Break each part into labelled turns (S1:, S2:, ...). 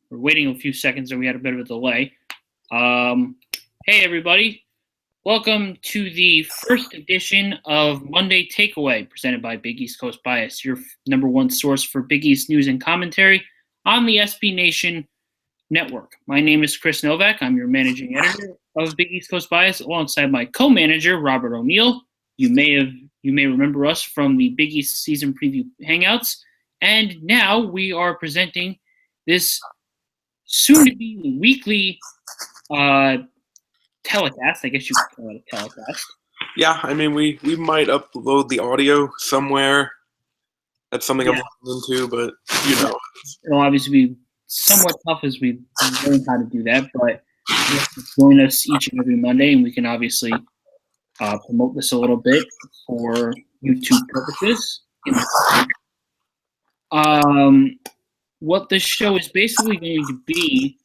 S1: We're waiting a few seconds, and we had a bit of a delay. Hey, everybody. Welcome to the first edition of Monday Takeaway, presented by Big East Coast Bias, your number one source for Big East news and commentary on the SB Nation network. My name is Chris Novak. I'm your managing editor of Big East Coast Bias, alongside my co-manager, Robert O'Neill. You may remember us from the Big East season preview hangouts, and now we are presenting this soon-to-be weekly telecast. I guess you could call it a telecast.
S2: Yeah, I mean, we might upload the audio somewhere. That's something I'm looking into, but
S1: It'll obviously be somewhat tough as we learn how to do that, but join us each and every Monday, and we can obviously promote this a little bit for YouTube purposes. What this show is basically going to be,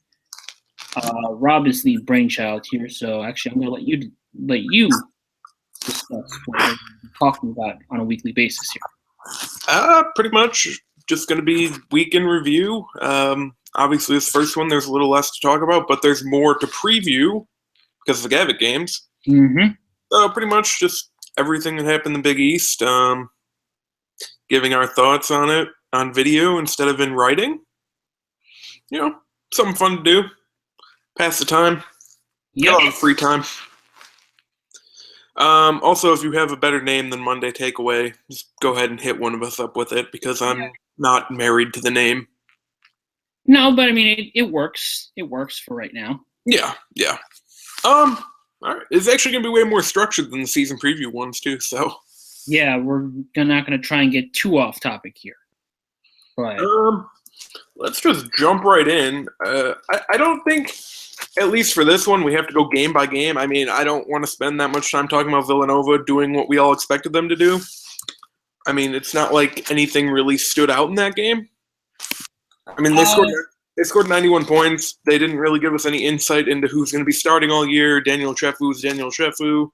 S1: Rob is the brainchild here, so actually I'm going to let you discuss what we're talking about on a weekly basis here.
S2: Pretty much just going to be week in review. Obviously, this first one, there's a little less to talk about, but there's more to preview because of the Gavitt games.
S1: Mm-hmm.
S2: So pretty much just everything that happened in the Big East, giving our thoughts on it on video instead of in writing. Something fun to do. Pass the time.
S1: Yep.
S2: A lot of free time. Also, if you have a better name than Monday Takeaway, just go ahead and hit one of us up with it because I'm not married to the name.
S1: No, but I mean, it works. It works for right now.
S2: Yeah. All right. It's actually going to be way more structured than the season preview ones, too, so.
S1: Yeah, we're not going to try and get too off topic here. But
S2: let's just jump right in. I don't think, at least for this one, we have to go game by game. I mean, I don't want to spend that much time talking about Villanova doing what we all expected them to do. I mean, it's not like anything really stood out in that game. I mean, they scored 91 points. They didn't really give us any insight into who's going to be starting all year. Daniel Chefu's Daniel Chefu.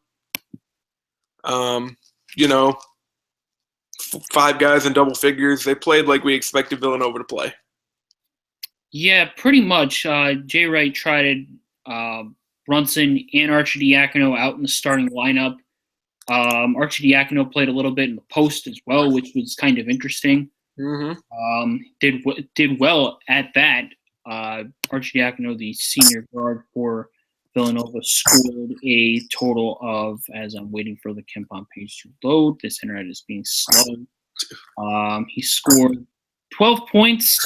S2: 5 guys in double figures. They played like we expected Villanova to play.
S1: Yeah, pretty much. Jay Wright tried Brunson and Arcidiacono out in the starting lineup. Arcidiacono played a little bit in the post as well, which was kind of interesting.
S2: Mm-hmm.
S1: Did well at that. Arcidiacono, the senior guard for Villanova, scored a total of, as I'm waiting for the KenPom page to load, this internet is being slow. He scored 12 points,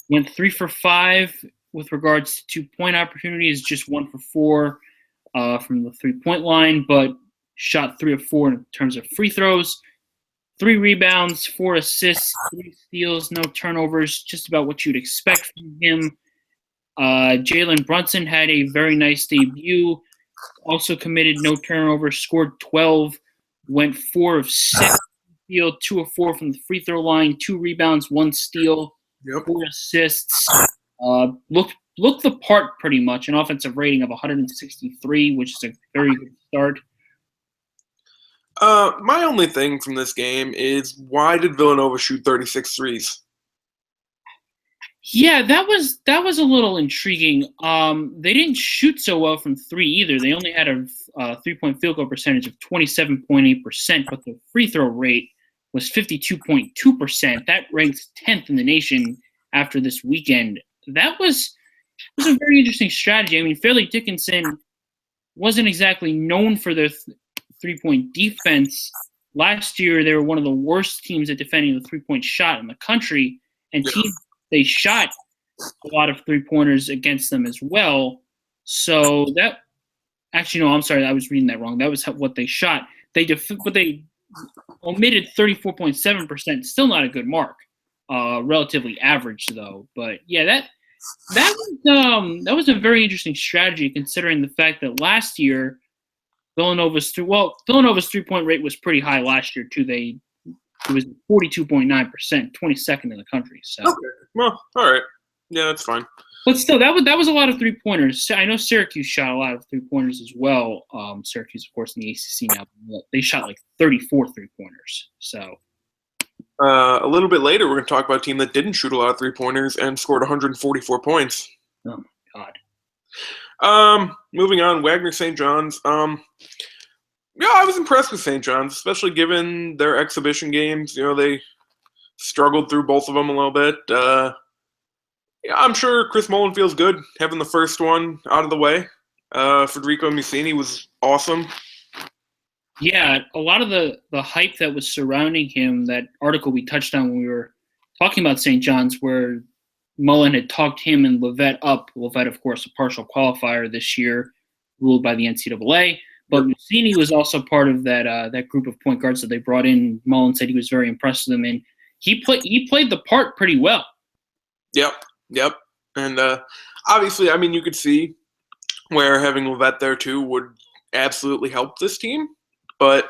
S1: went 3 for 5 with regards to 2-point opportunities, just 1 for 4 from the 3-point line, but shot 3 of 4 in terms of free throws. 3 rebounds, 4 assists, 3 steals, no turnovers, just about what you'd expect from him. Jalen Brunson had a very nice debut, also committed no turnovers, scored 12, went 4 of 6 field, 2 of 4 from the free throw line, 2 rebounds, 1 steal, 4 assists. Looked the part pretty much, an offensive rating of 163, which is a very good start.
S2: My only thing from this game is, why did Villanova shoot 36 threes?
S1: Yeah, that was a little intriguing. They didn't shoot so well from 3 either. They only had a 3-point field goal percentage of 27.8%, but the free throw rate was 52.2%. That ranks 10th in the nation after this weekend. That was a very interesting strategy. I mean, Fairleigh Dickinson wasn't exactly known for their 3-point defense. Last year, they were one of the worst teams at defending the 3-point shot in the country, and they shot a lot of 3-pointers against them as well. So that – actually, no, I'm sorry. I was reading that wrong. That was what they shot. But they omitted 34.7%. Still not a good mark. Relatively average, though. But, yeah, that was a very interesting strategy, considering the fact that last year Villanova's 3-point rate was pretty high last year, too. It was 42.9%, 22nd in the country. So,
S2: okay. Well, all right. Yeah, that's fine.
S1: But still, that was a lot of 3-pointers. I know Syracuse shot a lot of 3-pointers as well. Syracuse, of course, in the ACC now, they shot like 34 3-pointers. So
S2: A little bit later, we're going to talk about a team that didn't shoot a lot of three-pointers and scored 144 points.
S1: Oh, my God.
S2: Moving on, Wagner St. John's. Yeah, I was impressed with St. John's, especially given their exhibition games. They struggled through both of them a little bit. Yeah, I'm sure Chris Mullen feels good having the first one out of the way. Federico Musini was awesome.
S1: Yeah, a lot of the hype that was surrounding him, that article we touched on when we were talking about St. John's, where Mullen had talked him and Levette up. Levette, of course, a partial qualifier this year, ruled by the NCAA. But Musini was also part of that group of point guards that they brought in. Mullen said he was very impressed with them, and he played the part pretty well.
S2: Yep. And obviously, I mean, you could see where having Levette there too would absolutely help this team. But,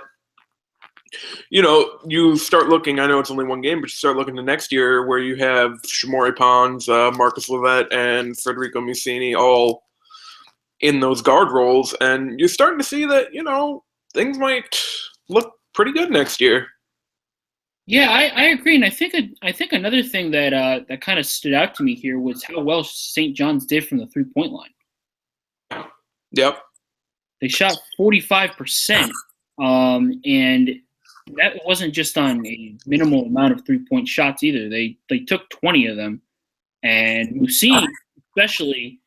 S2: you start looking, I know it's only one game, but you start looking to next year where you have Shamori Pons, Marcus Levette, and Federico Musini all in those guard roles. And you're starting to see that, things might look pretty good next year.
S1: Yeah, I agree. And I think another thing that that kind of stood out to me here was how well St. John's did from the three-point line.
S2: Yep.
S1: They shot 45%. And that wasn't just on a minimal amount of three-point shots either. They took 20 of them, and Musini especially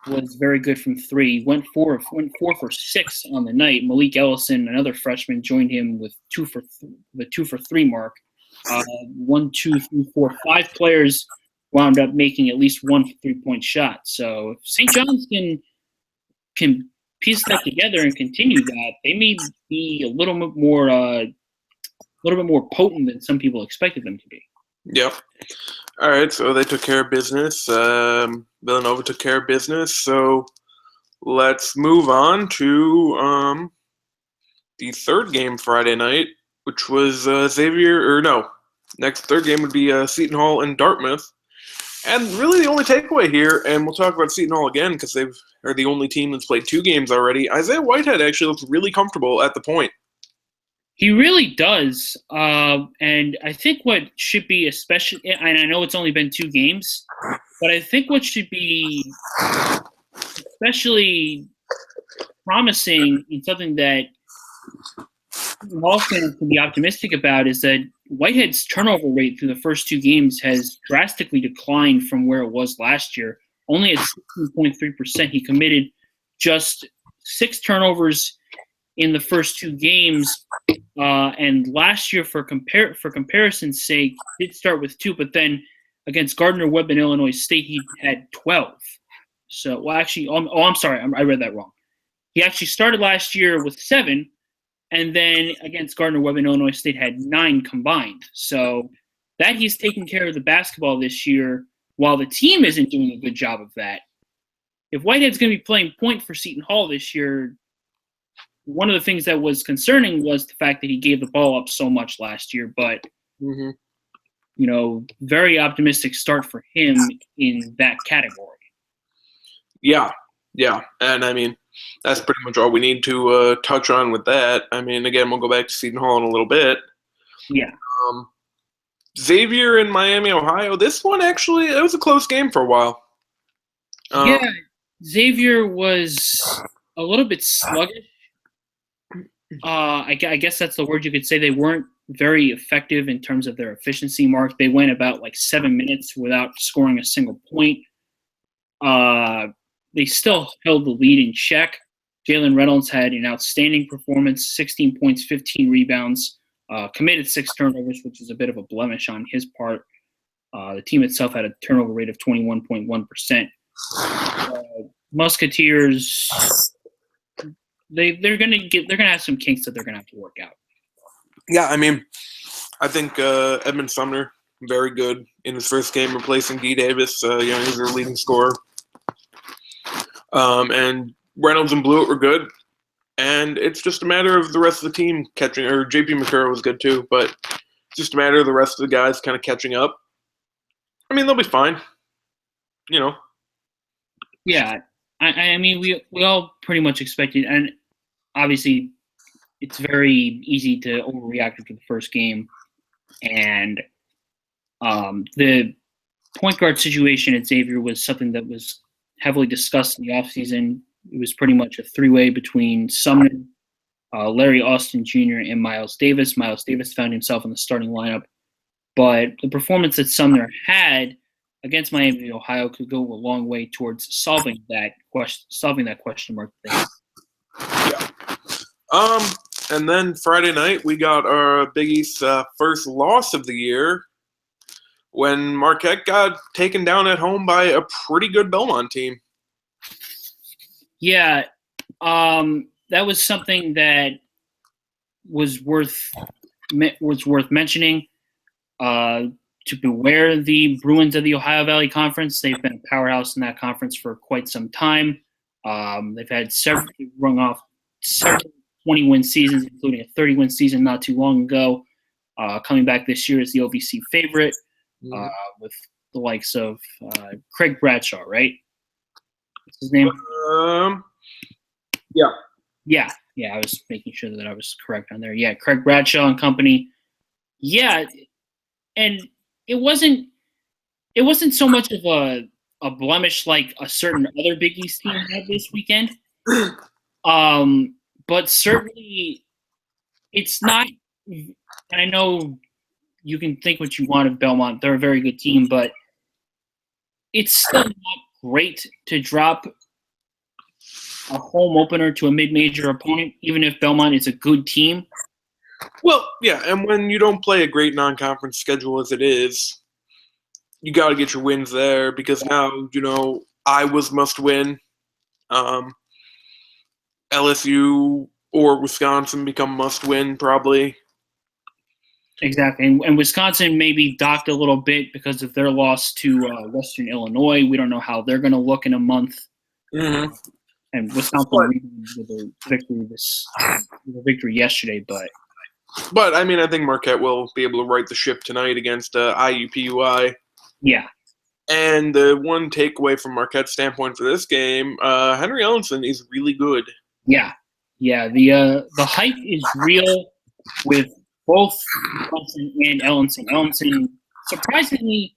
S1: was very good from three. Went four for 6 on the night. Malik Ellison, another freshman, joined him with the 2 for 3 mark. 1, 2, 3, 4, 5 players wound up making at least one 3-point shot. So if St. John's can piece that together and continue that, they may be a little bit more potent than some people expected them to be.
S2: Yep. All right, so they took care of business. Villanova took care of business. So let's move on to the third game Friday night, which was next third game would be Seton Hall and Dartmouth. And really the only takeaway here, and we'll talk about Seton Hall again because they're the only team that's played 2 games already, Isaiah Whitehead actually looks really comfortable at the point.
S1: He really does. And I think what should be especially, and I know it's only been 2 games, but I think what should be especially promising and something that all fans can be optimistic about is that Whitehead's turnover rate through the first 2 games has drastically declined from where it was last year. Only at 16.3%. He committed just 6 turnovers in the first 2 games. And last year, for comparison's sake, did start with 2, but then against Gardner-Webb and Illinois State, he had 12. So, well, actually, I'm sorry, I read that wrong. He actually started last year with 7, and then against Gardner-Webb and Illinois State had 9 combined. So that he's taking care of the basketball this year while the team isn't doing a good job of that. If Whitehead's going to be playing point for Seton Hall this year, one of the things that was concerning was the fact that he gave the ball up so much last year. But, very optimistic start for him in that category.
S2: Yeah. And, I mean, that's pretty much all we need to touch on with that. I mean, again, we'll go back to Seton Hall in a little bit.
S1: Yeah.
S2: Xavier in Miami, Ohio. This one, actually, it was a close game for a while.
S1: Xavier was a little bit sluggish. I guess that's the word you could say. They weren't very effective in terms of their efficiency mark. They went about 7 minutes without scoring a single point. They still held the lead in check. Jalen Reynolds had an outstanding performance, 16 points, 15 rebounds, committed 6 turnovers, which is a bit of a blemish on his part. The team itself had a turnover rate of 21.1%. Musketeers, they're gonna have some kinks that they're gonna have to work out.
S2: Yeah, I mean, I think Edmund Sumner, very good in his first game, replacing D. Davis. He was their leading scorer. And Reynolds and Blewett were good. And it's just a matter of the rest of the team catching, or JP McCurry was good too, but it's just a matter of the rest of the guys kind of catching up. I mean, they'll be fine.
S1: Yeah, I mean, we all pretty much expected, and obviously it's very easy to overreact after the first game. And the point guard situation at Xavier was something that was heavily discussed in the offseason. It was pretty much a three-way between Sumner, Larry Austin Jr., and Miles Davis. Miles Davis found himself in the starting lineup. But the performance that Sumner had against Miami of Ohio could go a long way towards solving that question mark thing.
S2: Yeah. And then Friday night, we got our Big East's first loss of the year when Marquette got taken down at home by a pretty good Belmont team.
S1: Yeah, that was something that was worth mentioning. To beware the Bruins of the Ohio Valley Conference. They've been a powerhouse in that conference for quite some time. They've had rung off several 20-win seasons, including a 30-win season not too long ago. Coming back this year as the OVC favorite with the likes of Craig Bradshaw, right? What's his name?
S2: Yeah.
S1: Yeah, I was making sure that I was correct on there. Yeah, Craig Bradshaw and company. Yeah, and it wasn't so much of a blemish like a certain other Big East team had this weekend. But certainly it's not, and I know you can think what you want of Belmont. They're a very good team, but it's still not great to drop a home opener to a mid-major opponent, even if Belmont is a good team.
S2: Well, yeah, and when you don't play a great non-conference schedule as it is, you got to get your wins there because now, Iowa's must win. LSU or Wisconsin become must win probably.
S1: Exactly, and Wisconsin maybe docked a little bit because of their loss to Western Illinois. We don't know how they're going to look in a month.
S2: Mm-hmm.
S1: And Wisconsin with a victory yesterday,
S2: But I mean, I think Marquette will be able to right the ship tonight against IUPUI.
S1: Yeah.
S2: And the one takeaway from Marquette's standpoint for this game, Henry Ellenson is really good.
S1: Yeah. The hype is real with both Ellenson and Ellenson. Ellenson, surprisingly,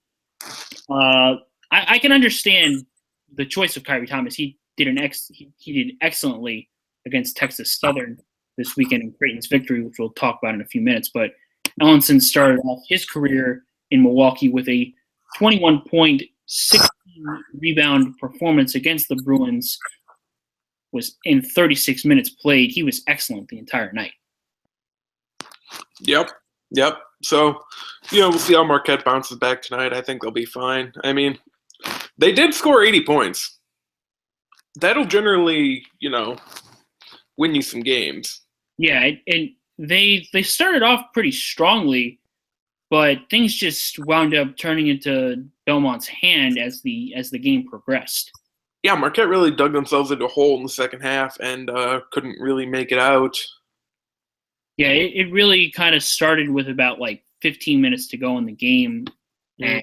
S1: I can understand the choice of Kyrie Thomas. He did excellently against Texas Southern this weekend in Creighton's victory, which we'll talk about in a few minutes. But Ellenson started off his career in Milwaukee with a 21-point, 16-rebound performance against the Bruins. Was in 36 minutes played. He was excellent the entire night.
S2: Yep. So, we'll see how Marquette bounces back tonight. I think they'll be fine. I mean, they did score 80 points. That'll generally, win you some games.
S1: Yeah, and they started off pretty strongly, but things just wound up turning into Belmont's hand as the game progressed.
S2: Yeah, Marquette really dug themselves into a hole in the second half and couldn't really make it out.
S1: Yeah, it really kind of started with about 15 minutes to go in the game, and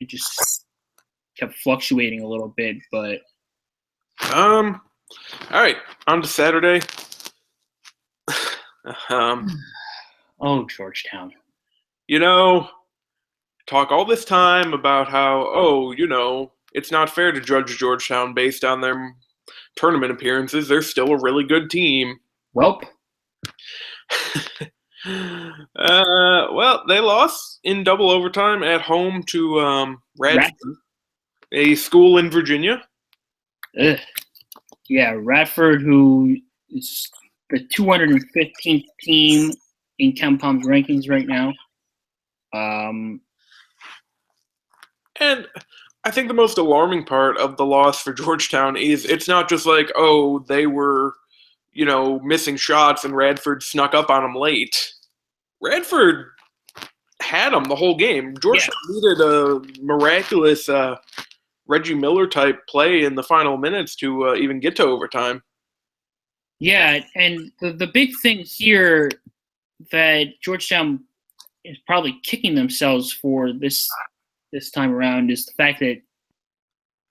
S1: it just kept fluctuating a little bit. But
S2: all right, on to Saturday.
S1: Georgetown.
S2: Talk all this time about how, it's not fair to judge Georgetown based on their tournament appearances. They're still a really good team.
S1: Welp.
S2: Well, they lost in double overtime at home to Radford, a school in Virginia.
S1: Ugh. Yeah, Radford, who is the 215th team in KenPom's rankings right now.
S2: And I think the most alarming part of the loss for Georgetown is it's not just they were, missing shots and Radford snuck up on them late. Radford had them the whole game. Georgetown needed a miraculous Reggie Miller-type play in the final minutes to even get to overtime.
S1: Yeah, and the big thing here that Georgetown is probably kicking themselves for this time around is the fact that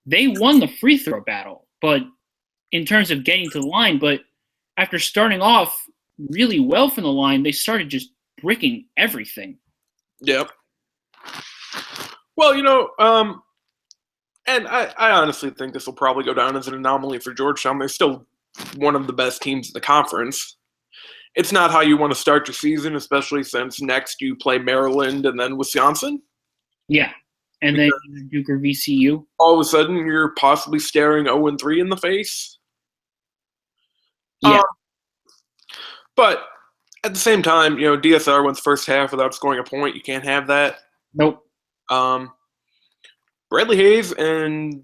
S1: they won the free throw battle, but in terms of getting to the line, but after starting off really well from the line, they started just bricking everything.
S2: Yep. Well, and I honestly think this will probably go down as an anomaly for Georgetown. They're still one of the best teams in the conference. It's not how you want to start your season, especially since next you play Maryland and then Wisconsin.
S1: Yeah, and then Duke or VCU.
S2: All of a sudden, you're possibly staring 0-3 in the face.
S1: Yeah.
S2: But at the same time, DSR went the first half without scoring a point. You can't have that.
S1: Nope.
S2: Bradley Hayes and,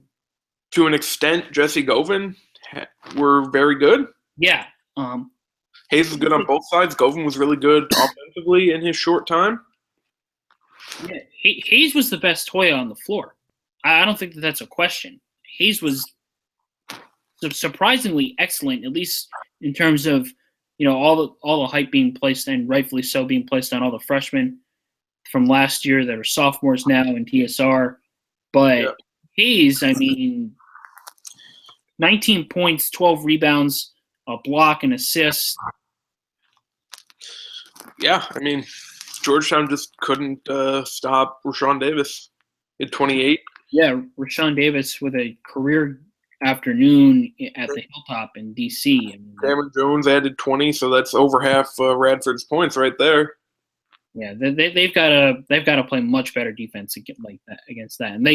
S2: to an extent, Jesse Govan were very good.
S1: Yeah.
S2: Hayes was good on both sides. Govan was really good offensively in his short time.
S1: Yeah, Hayes was the best Hoya on the floor. I don't think that's a question. Hayes was surprisingly excellent, at least in terms of all the hype being placed, and rightfully so, being placed on all the freshmen from last year that are sophomores now in TSR. But Hayes, 19 points, 12 rebounds, a block, and assist.
S2: Yeah, Georgetown just couldn't stop Rashawn Davis at 28.
S1: Yeah, Rashawn Davis with a career afternoon at the Hilltop in D.C.
S2: Cameron Jones added 20, so that's over half Radford's points right there.
S1: Yeah, they've got to play much better defense against that, and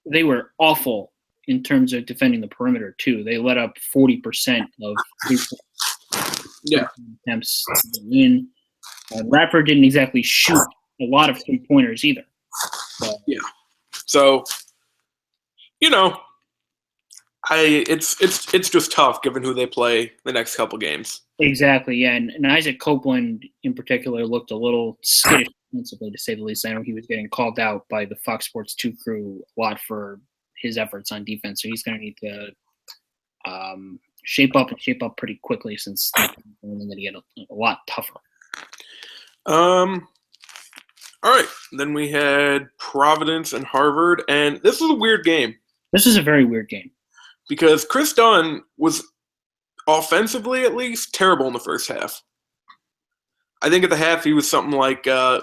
S1: they were awful in terms of defending the perimeter too. They let up 40% of attempts to win. Radford didn't exactly shoot a lot of 3-pointers either.
S2: So, it's just tough given who they play the next couple games.
S1: Exactly, yeah. And Isaac Copeland in particular looked a little skittish defensively, to say the least. I know he was getting called out by the Fox Sports 2 crew a lot for his efforts on defense, so he's going to need to shape up pretty quickly, since they're going to get a lot tougher.
S2: All right. Then we had Providence and Harvard, and this was a weird game.
S1: This is a very weird game.
S2: Because Chris Dunn was, offensively at least, terrible in the first half. I think at the half he was something like 3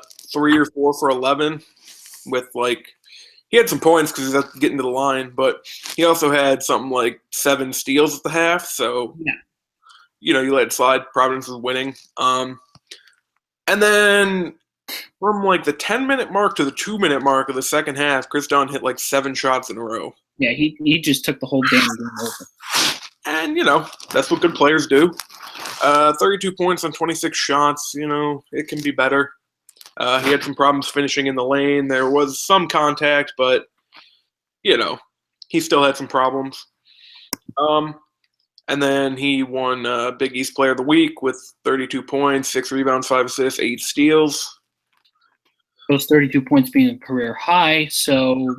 S2: or 4 for 11 with, he had some points because he was getting to the line, but he also had something like 7 steals at the half, so, you let it slide. Providence was winning. And then from the 10-minute mark to the 2-minute mark of the second half, Chris Dunn hit 7 shots in a row.
S1: Yeah, he just took the whole damn game over.
S2: And, that's what good players do. 32 points on 26 shots, it can be better. He had some problems finishing in the lane. There was some contact, but, he still had some problems. And then he won Big East Player of the Week with 32 points, 6 rebounds, 5 assists, 8 steals.
S1: Those 32 points being a career high, so...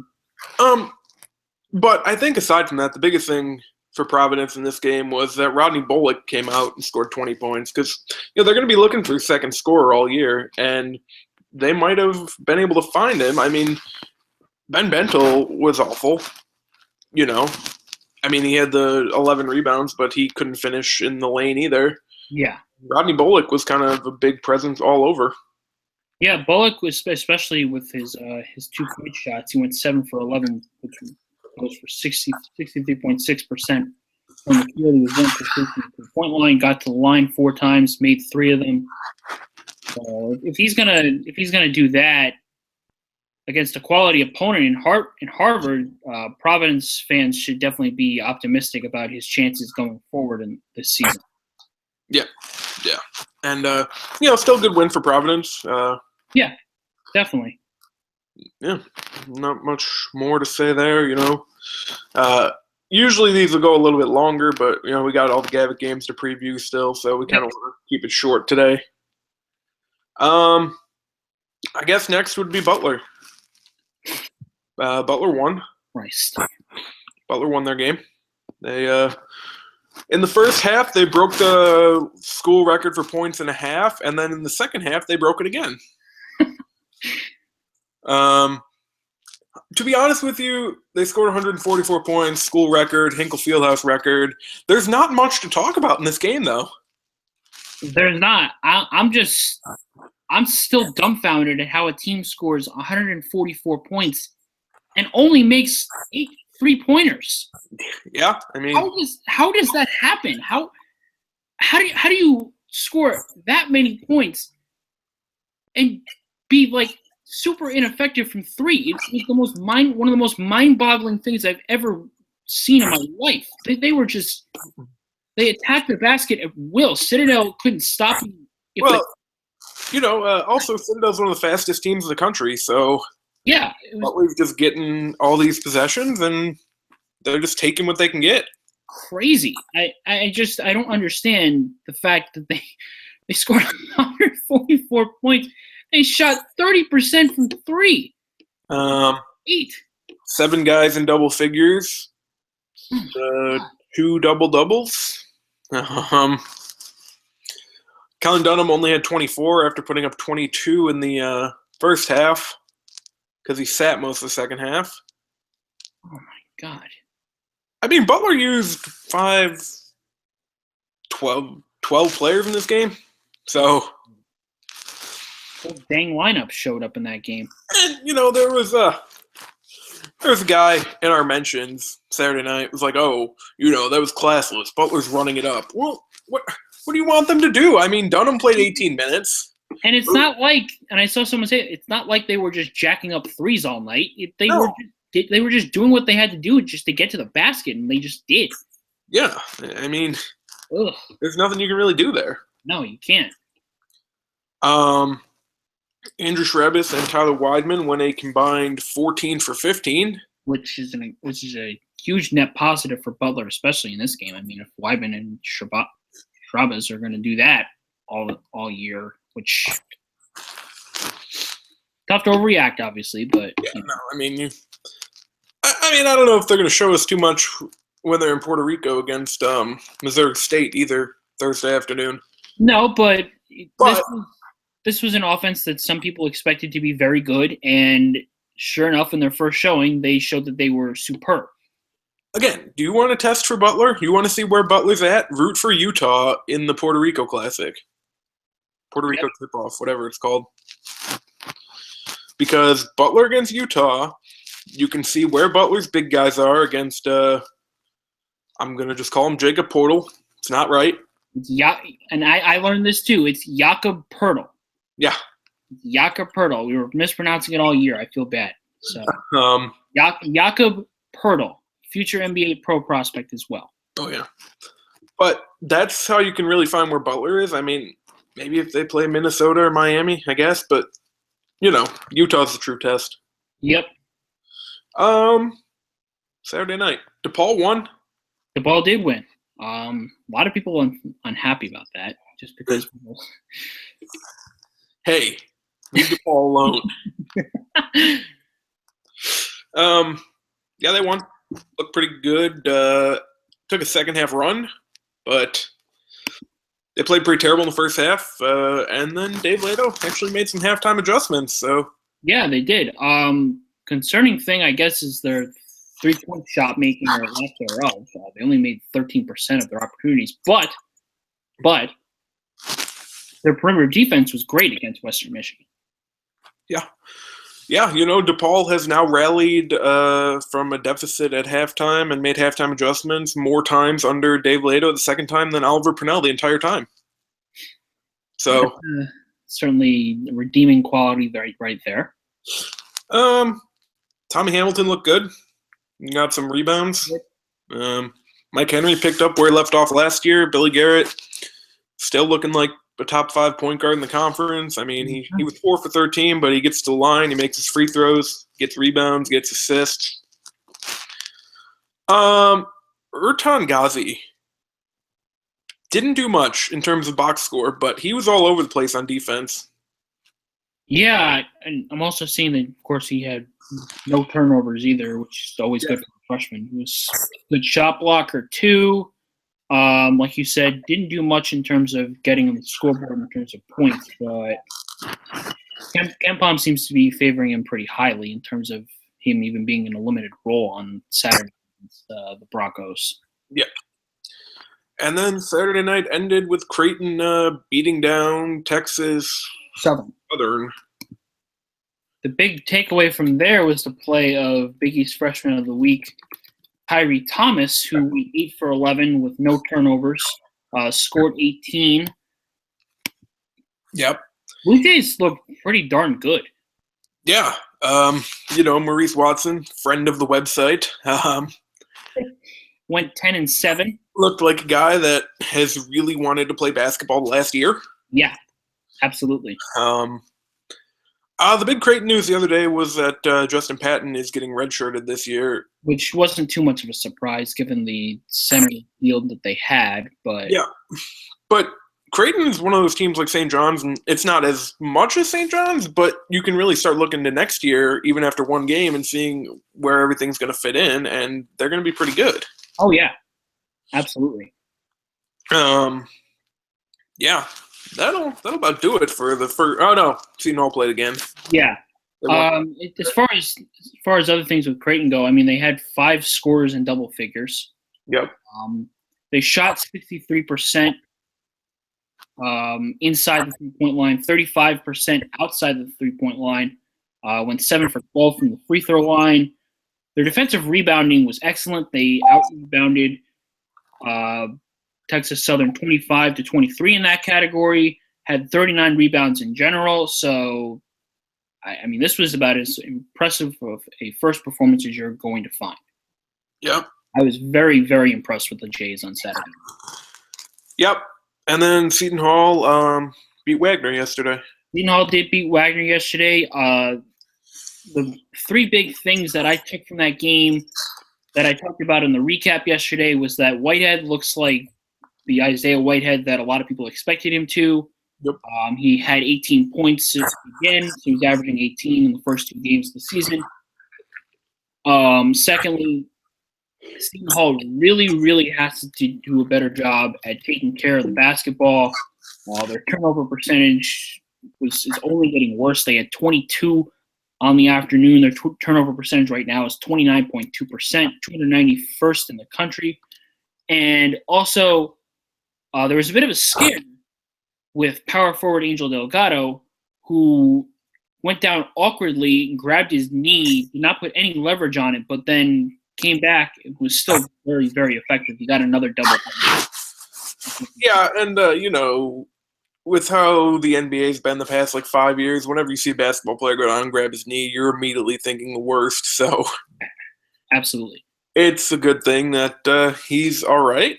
S2: But I think aside from that, the biggest thing for Providence in this game was that Rodney Bullock came out and scored 20 points because, they're going to be looking for a second scorer all year, and they might have been able to find him. Ben Bentel was awful, he had the 11 rebounds, but he couldn't finish in the lane either.
S1: Yeah.
S2: Rodney Bullock was kind of a big presence all over.
S1: Yeah, Bullock was, especially with his 2-point shots, he went 7 for 11, which goes for 63.6% from the field. He was 1 for 3 from the point line, got to the line 4 times, made 3 of them. So if he's gonna do that against a quality opponent in Harvard, Providence fans should definitely be optimistic about his chances going forward in this season.
S2: Yeah, and still a good win for Providence.
S1: Yeah, definitely.
S2: Yeah, not much more to say there. Usually these will go a little bit longer, but we got all the Gavitt games to preview still, so we kind of want to keep it short today. I guess next would be Butler. Butler won.
S1: Christ.
S2: Butler won their game. They in the first half they broke the school record for points in a half, and then in the second half they broke it again. To be honest with you, they scored 144 points, school record, Hinkle Fieldhouse record. There's not much to talk about in this game, though.
S1: There's not. I'm still dumbfounded at how a team scores 144 points and only makes 8 3-pointers.
S2: Yeah, I mean,
S1: how does that happen? How do you score that many points and be like super ineffective from three? It's one of the most mind-boggling things I've ever seen in my life. They attacked the basket at will. Citadel couldn't stop them.
S2: Also Citadel's one of the fastest teams in the country, so
S1: yeah,
S2: Butler's just getting all these possessions and they're just taking what they can get.
S1: Crazy. I don't understand the fact that they scored 144 points. They shot 30% from three. 8.
S2: 7 guys in double figures. 2 double-doubles. Colin Dunham only had 24 after putting up 22 in the first half because he sat most of the second half.
S1: Oh, my God.
S2: I mean, Butler used 12 players in this game. So
S1: whole dang lineup showed up in that game.
S2: And, there was a guy in our mentions Saturday night. It was like, that was classless. Butler's running it up. Well, what do you want them to do? I mean, Dunham played 18 minutes.
S1: And it's not like, and I saw someone say, it's not like they were just jacking up threes all night. They were just doing what they had to do just to get to the basket, and they just did.
S2: Yeah, I mean, there's nothing you can really do there.
S1: No, you can't.
S2: Andrew Shrebis and Tyler Weidman went a combined 14 for 15,
S1: which is a huge net positive for Butler, especially in this game. I mean, if Weidman and Shrebis are going to do that all year, which tough to overreact, obviously, but
S2: I mean, I don't know if they're going to show us too much when they're in Puerto Rico against Missouri State either Thursday afternoon.
S1: No, but this was an offense that some people expected to be very good, and sure enough, in their first showing, they showed that they were superb.
S2: Again, do you want to test for Butler? You want to see where Butler's at? Root for Utah in the Puerto Rico Classic. Puerto Rico tip-off, whatever it's called. Because Butler against Utah, you can see where Butler's big guys are against, I'm going to just call him Jacob Portal. It's not right.
S1: And I learned this too. It's Jakob Poeltl.
S2: Yeah.
S1: Jakob Poeltl. We were mispronouncing it all year. I feel bad. So Jakob Poeltl, future NBA pro prospect as well.
S2: Oh, yeah. But that's how you can really find where Butler is. I mean, maybe if they play Minnesota or Miami, I guess. But, Utah's the true test.
S1: Yep.
S2: Saturday night. DePaul won.
S1: DePaul did win. A lot of people unhappy about that just because.
S2: Hey, leave DePaul alone. Yeah, they won. Looked pretty good. Took a second half run, but they played pretty terrible in the first half. And then Dave Leto actually made some halftime adjustments. So
S1: yeah, they did. Concerning thing, I guess, is their 3-point shot making or lack thereof. They only made 13% of their opportunities, but their perimeter defense was great against Western Michigan.
S2: Yeah. Yeah, DePaul has now rallied from a deficit at halftime and made halftime adjustments more times under Dave Leto the second time than Oliver Purnell the entire time. So
S1: certainly redeeming quality right there.
S2: Tommy Hamilton looked good. He got some rebounds. Mike Henry picked up where he left off last year. Billy Garrett still looking like a top 5 point guard in the conference. I mean, he was 4 for 13, but he gets to the line. He makes his free throws, gets rebounds, gets assists. Ertan Ghazi didn't do much in terms of box score, but he was all over the place on defense.
S1: Yeah, and I'm also seeing that, of course, he had no turnovers either, which is always good for a freshman. He was a good shot blocker, too. Like you said, didn't do much in terms of getting on the scoreboard in terms of points, but KenPom seems to be favoring him pretty highly in terms of him even being in a limited role on Saturday against the Broncos.
S2: Yeah. And then Saturday night ended with Creighton beating down Texas Southern.
S1: The big takeaway from there was the play of Big East Freshman of the Week, Tyree Thomas, who went 8 for 11 with no turnovers, scored 18.
S2: Yep.
S1: Blue Jays look pretty darn good.
S2: Yeah. Maurice Watson, friend of the website,
S1: went 10-7.
S2: Looked like a guy that has really wanted to play basketball last year.
S1: Yeah, absolutely.
S2: The big Creighton news the other day was that Justin Patton is getting redshirted this year.
S1: Which wasn't too much of a surprise given the center field that they had. But
S2: yeah, but Creighton is one of those teams like St. John's, and it's not as much as St. John's, but you can really start looking to next year, even after one game, and seeing where everything's going to fit in, and they're going to be pretty good.
S1: Oh, yeah. Absolutely.
S2: Yeah. That'll about do it for the first. Oh no, Seton Hall played again.
S1: Yeah. As far as other things with Creighton go, I mean, they had 5 scores in double figures.
S2: Yep.
S1: They shot 63% inside the 3-point line, 35% outside the 3-point line. Went 7 for 12 from the free throw line. Their defensive rebounding was excellent. They out-rebounded Texas Southern 25-23 in that category, had 39 rebounds in general. So, I mean, this was about as impressive of a first performance as you're going to find.
S2: Yep.
S1: I was very, very impressed with the Jays on Saturday.
S2: Yep. And then Seton Hall beat Wagner yesterday.
S1: Seton Hall did beat Wagner yesterday. The 3 big things that I took from that game that I talked about in the recap yesterday was that Whitehead looks like the Isaiah Whitehead that a lot of people expected him to.
S2: Yep.
S1: He had 18 points again, so he's averaging 18 in the first 2 games of the season. Secondly, Seton Hall really, really has to do a better job at taking care of the basketball. Their turnover percentage is only getting worse. They had 22 on the afternoon. Their turnover percentage right now is 29.2%, 291st in the country. And also, there was a bit of a scare with power forward Angel Delgado, who went down awkwardly, grabbed his knee, did not put any leverage on it, but then came back and was still very, very effective. He got another double.
S2: Yeah, and, with how the NBA's been the past, 5 years, whenever you see a basketball player go down and grab his knee, you're immediately thinking the worst. So,
S1: absolutely.
S2: It's a good thing that he's all right.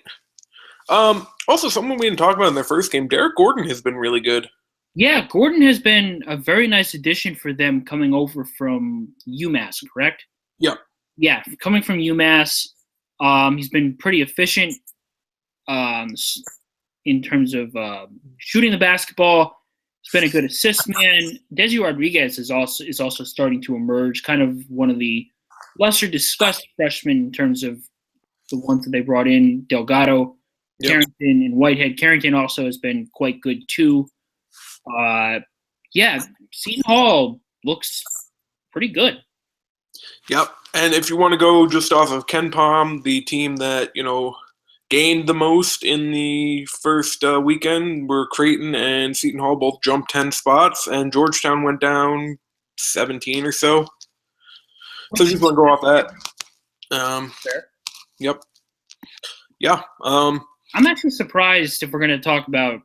S2: Also, someone we didn't talk about in their first game, Derek Gordon has been really good.
S1: Yeah, Gordon has been a very nice addition for them coming over from UMass, correct?
S2: Yeah.
S1: Yeah, coming from UMass, he's been pretty efficient in terms of shooting the basketball. He's been a good assist man. Desi Rodriguez is also starting to emerge, kind of one of the lesser discussed freshmen in terms of the ones that they brought in, Delgado,
S2: yep.
S1: Carrington, and Whitehead. Carrington also has been quite good too. Seton Hall looks pretty good.
S2: Yep. And if you want to go just off of Ken Palm, the team that, gained the most in the first weekend were Creighton and Seton Hall both jumped 10 spots, and Georgetown went down 17 or so. So just want to go off that.
S1: Fair.
S2: Yep. Yeah.
S1: I'm actually surprised if we're going to talk about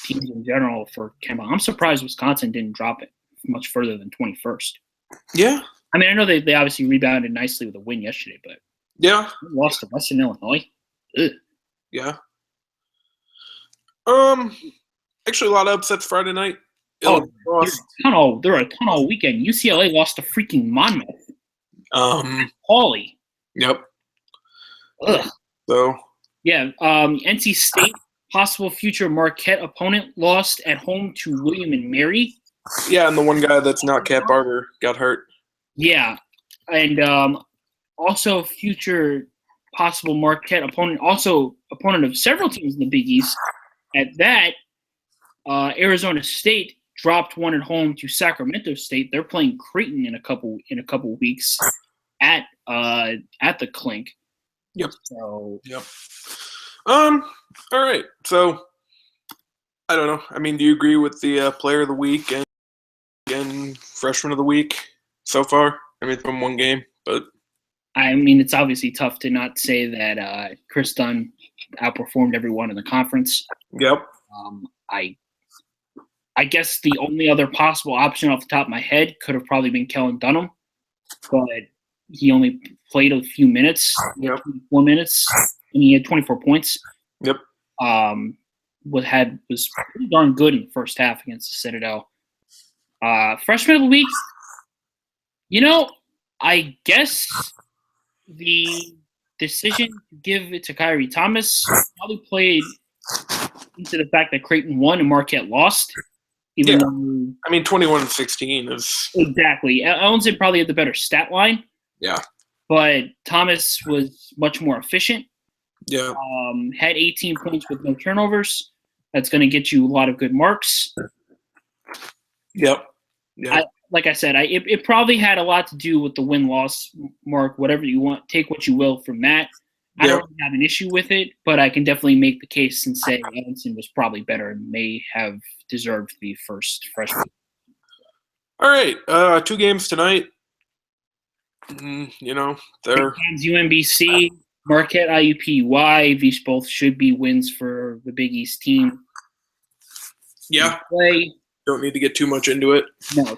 S1: teams in general for Ken Palm. I'm surprised Wisconsin didn't drop it much further than 21st.
S2: Yeah.
S1: I mean, I know they obviously rebounded nicely with a win yesterday, but
S2: yeah,
S1: lost to Western Illinois. Ugh.
S2: Yeah. Actually, a lot of upsets Friday night.
S1: They're a ton all weekend. UCLA lost to freaking Monmouth. Hawley.
S2: Yep.
S1: Ugh.
S2: So.
S1: Yeah. NC State, possible future Marquette opponent, lost at home to William and Mary.
S2: Yeah, and the one guy that's not Cat Barber got hurt. Yeah.
S1: And also future possible Marquette opponent, also opponent of several teams in the Big East. At that, Arizona State dropped one at home to Sacramento State. They're playing Creighton in a couple weeks at the Clink.
S2: Yep.
S1: So
S2: yep. All right. So I don't know. I mean, do you agree with the player of the week and freshman of the week so far? I mean, from one game, but
S1: I mean, it's obviously tough to not say that Chris Dunn outperformed everyone in the conference.
S2: yep.
S1: I guess the only other possible option off the top of my head could have probably been Kellen Dunham, but he only played a few minutes,
S2: Yep.
S1: 4 minutes, and he had 24 points.
S2: Yep.
S1: Was pretty darn good in the first half against the Citadel. Freshman of the week, I guess the decision to give it to Kyrie Thomas probably played into the fact that Creighton won and Marquette lost. Even though,
S2: I mean, 21-16 is
S1: exactly. Ellenson probably had the better stat line.
S2: Yeah.
S1: But Thomas was much more efficient.
S2: Yeah.
S1: Had 18 points with no turnovers. That's going to get you a lot of good marks.
S2: Yep. Yeah.
S1: Like I said, it probably had a lot to do with the win-loss mark, whatever you want. Take what you will from that. I don't have an issue with it, but I can definitely make the case and say Ellenson was probably better and may have deserved the first freshman.
S2: All right. 2 games tonight. They're
S1: UMBC, Marquette, IUPUI. These both should be wins for the Big East team.
S2: Yeah.
S1: Play.
S2: Don't need to get too much into it.
S1: No.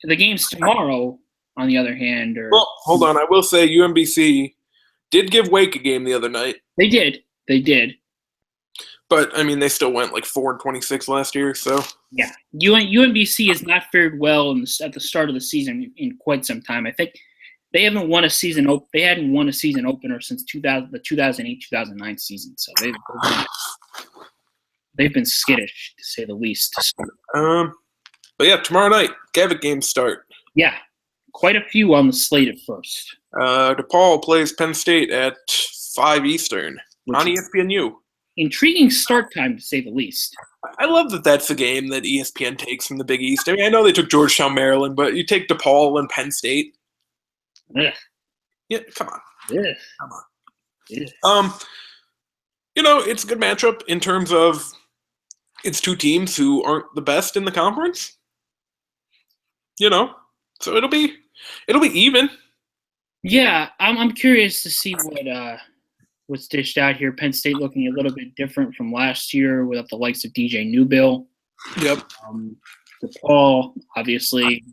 S1: The games tomorrow, on the other hand, are.
S2: Well, hold on. I will say UMBC did give Wake a game the other night.
S1: They did.
S2: But, I mean, they still went like 4-26 last year, so.
S1: Yeah. UMBC has not fared well at the start of the season in quite some time. I think they hadn't won a season opener since the 2008-2009 season. So they've been skittish, to say the least.
S2: But yeah, tomorrow night, Gavitt games start.
S1: Yeah. Quite a few on the slate at first.
S2: DePaul plays Penn State at 5 Eastern on ESPNU.
S1: Intriguing start time, to say the least.
S2: I love that that's the game that ESPN takes from the Big East. I mean, I know they took Georgetown, Maryland, but you take DePaul and Penn State.
S1: Ugh.
S2: Yeah, come on.
S1: Ugh.
S2: Come on.
S1: Ugh.
S2: It's a good matchup in terms of it's 2 teams who aren't the best in the conference. So it'll be even.
S1: Yeah, I'm curious to see what's dished out here. Penn State looking a little bit different from last year without the likes of DJ Newbill.
S2: Yep.
S1: DePaul obviously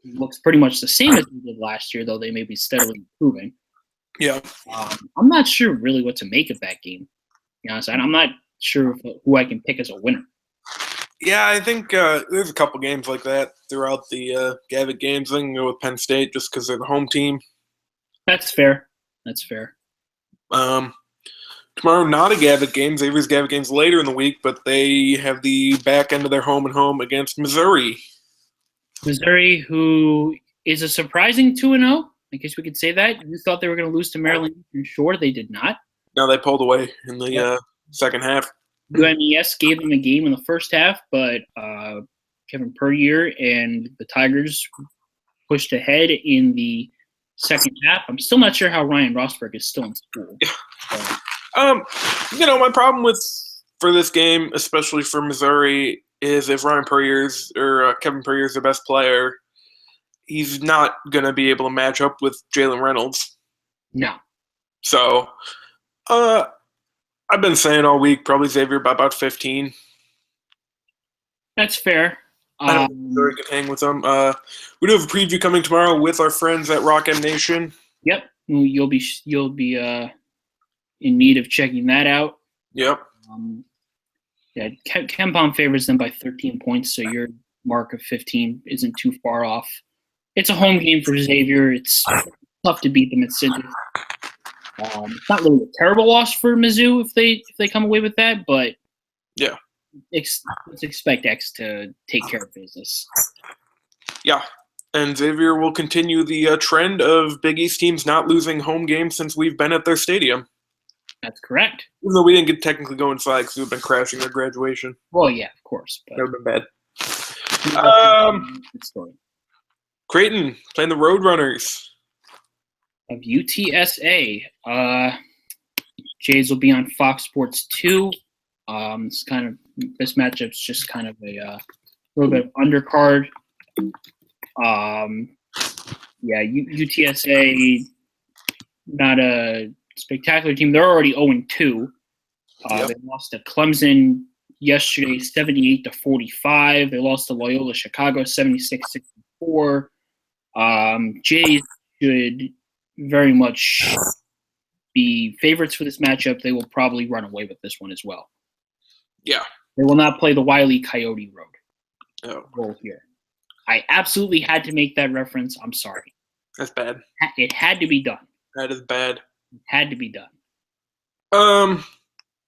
S1: looks pretty much the same as they did last year, though they may be steadily improving.
S2: Yeah.
S1: I'm not sure really what to make of that game. To be honest, I'm not sure who I can pick as a winner.
S2: Yeah, I think there's a couple games like that throughout the Gavitt games. I can go with Penn State just because they're the home team.
S1: That's fair.
S2: Tomorrow, not a Gavitt game. Xavier's Gavitt game's later in the week, but they have the back end of their home and home against Missouri.
S1: Missouri, who is a surprising 2-0. I guess we could say that. You thought they were going to lose to Maryland. And sure, they did not.
S2: No, they pulled away in the second half.
S1: UMES gave them a game in the first half, but Kevin Puryear and the Tigers pushed ahead in the second half. I'm still not sure how Ryan Rosberg is still in school.
S2: My problem for this game, especially for Missouri, is if Ryan Puryear's or Kevin Puryear's the best player, he's not going to be able to match up with Jalen Reynolds.
S1: No.
S2: So, I've been saying all week, probably Xavier by about 15.
S1: That's fair.
S2: I don't think Missouri can hang with them. We do have a preview coming tomorrow with our friends at Rock M Nation.
S1: Yep, you'll be in need of checking that out.
S2: Yep.
S1: KenPom favors them by 13 points, so your mark of 15 isn't too far off. It's a home game for Xavier. It's tough to beat them at Sydney. It's not really a terrible loss for Mizzou if they come away with that, but
S2: yeah,
S1: let's expect X to take care of business.
S2: Yeah, and Xavier will continue the trend of Big East teams not losing home games since we've been at their stadium.
S1: That's correct.
S2: Even though we didn't get technically go inside because we've been crashing their graduation.
S1: Well, yeah, of course. But
S2: that would have been bad.
S1: Good story.
S2: Creighton playing the Roadrunners.
S1: Of UTSA. Jays will be on Fox Sports 2. This matchup's just kind of a little bit of undercard. UTSA, not a spectacular team. They're already 0-2. They lost to Clemson yesterday, 78-45. They lost to Loyola Chicago, 76-64. Jays should very much be favorites for this matchup. They will probably run away with this one as well.
S2: Yeah.
S1: They will not play the Wile E. Coyote Road.
S2: Oh.
S1: Here. I absolutely had to make that reference. I'm sorry.
S2: That's bad.
S1: It had to be done.
S2: That is bad.
S1: It had to be done.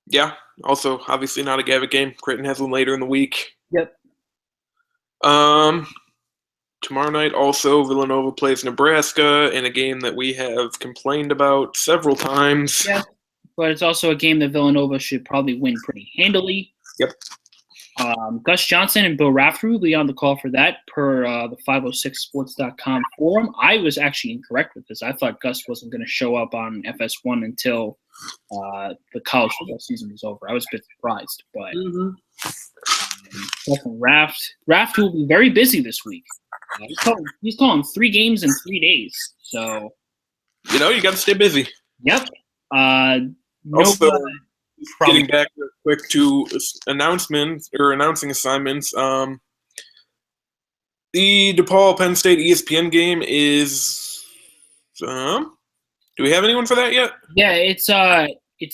S2: Yeah. Also, obviously not a Gavitt game. Creighton has one later in the week.
S1: Yep.
S2: Tomorrow night, also, Villanova plays Nebraska in a game that we have complained about several times.
S1: Yeah, but it's also a game that Villanova should probably win pretty handily.
S2: Yep.
S1: Gus Johnson and Bill Raftery will be on the call for that per the 506sports.com forum. I was actually incorrect with this. I thought Gus wasn't going to show up on FS1 until the college football season was over. I was a bit surprised. But Raft will be very busy this week. He's calling 3 games in 3 days. So,
S2: you got to stay busy.
S1: Yep.
S2: Getting back real quick to announcing assignments. The DePaul Penn State ESPN game is. Do we have anyone for that yet?
S1: Yeah, it's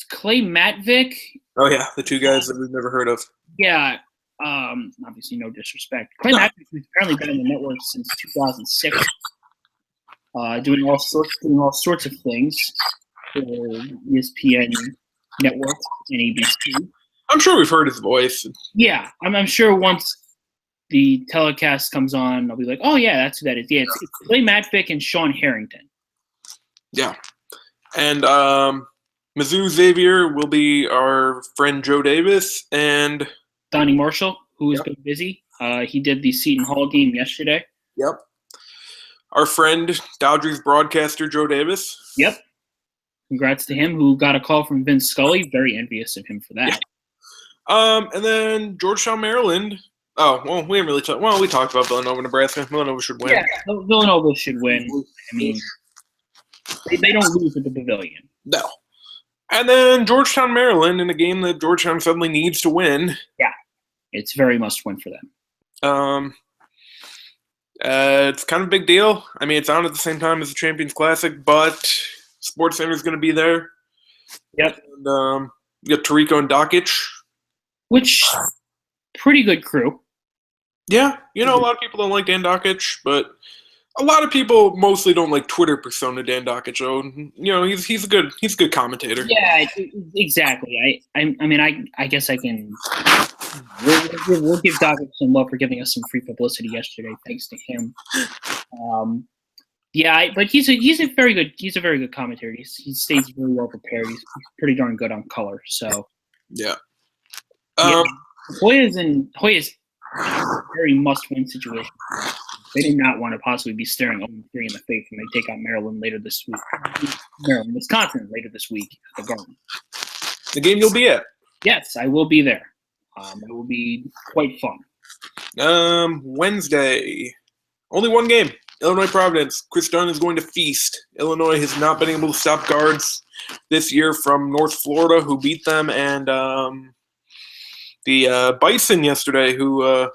S1: Clay Matvick.
S2: Oh yeah, the 2 guys that we've never heard of.
S1: Yeah. Obviously, no disrespect. Clay Matvick has apparently been on the network since 2006, doing all sorts of things for ESPN network and ABC.
S2: I'm sure we've heard his voice.
S1: Yeah, I'm sure once the telecast comes on, I'll be like, oh yeah, that's who that is. Yeah, it's Clay Matvick and Sean Harrington.
S2: Yeah, and Mizzou Xavier will be our friend Joe Davis and
S1: Donnie Marshall, who has been busy. He did the Seton Hall game yesterday.
S2: Yep. Our friend, Dodgers broadcaster Joe Davis.
S1: Yep. Congrats to him, who got a call from Vince Scully. Very envious of him for that.
S2: Yeah. And then Georgetown, Maryland. Oh, well, we didn't really talk. Well, we talked about Villanova, Nebraska. Villanova should win.
S1: Yeah, Villanova should win. I mean, they don't lose at the Pavilion.
S2: No. And then Georgetown, Maryland, in a game that Georgetown suddenly needs to win.
S1: Yeah, it's very must-win for them.
S2: It's kind of a big deal. I mean, it's on at the same time as the Champions Classic, but Sports Center is going to be there.
S1: Yep.
S2: And, you got Tarico and Dokic.
S1: Which, pretty good crew.
S2: Yeah, a lot of people don't like Dan Dokic, but a lot of people mostly don't like Twitter persona Dan Dokic. So, he's a good commentator.
S1: Yeah, exactly. I guess I can. We'll give Dokic some love for giving us some free publicity yesterday, thanks to him. But he's a very good commentator. He stays very well prepared. He's pretty darn good on color. So
S2: yeah.
S1: Hoya's very must-win situation. They do not want to possibly be staring 0-3 in the face when they take out Maryland later this week. Wisconsin later this week at the Garden.
S2: The game you'll be at?
S1: Yes, I will be there. It will be quite fun.
S2: Wednesday. Only one game. Illinois Providence. Chris Dunn is going to feast. Illinois has not been able to stop guards this year from North Florida, who beat them, and the Bison yesterday, who I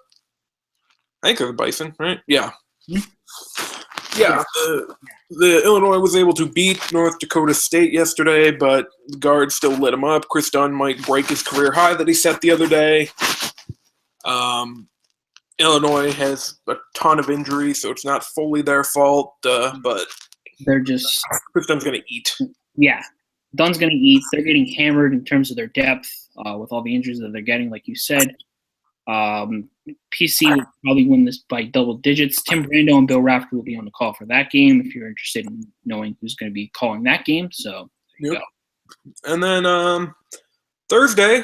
S2: think they're the Bison, right? Yeah. Yeah. The Illinois was able to beat North Dakota State yesterday, but the guards still lit him up. Chris Dunn might break his career high that he set the other day. Illinois has a ton of injuries, so it's not fully their fault, but
S1: they're just
S2: Chris Dunn's going to eat.
S1: Yeah, Dunn's going to eat. They're getting hammered in terms of their depth with all the injuries that they're getting, like you said. PC will probably win this by double digits. Tim Brando and Bill Raftery will be on the call for that game if you're interested in knowing who's going to be calling that game. So there you go.
S2: And then Thursday,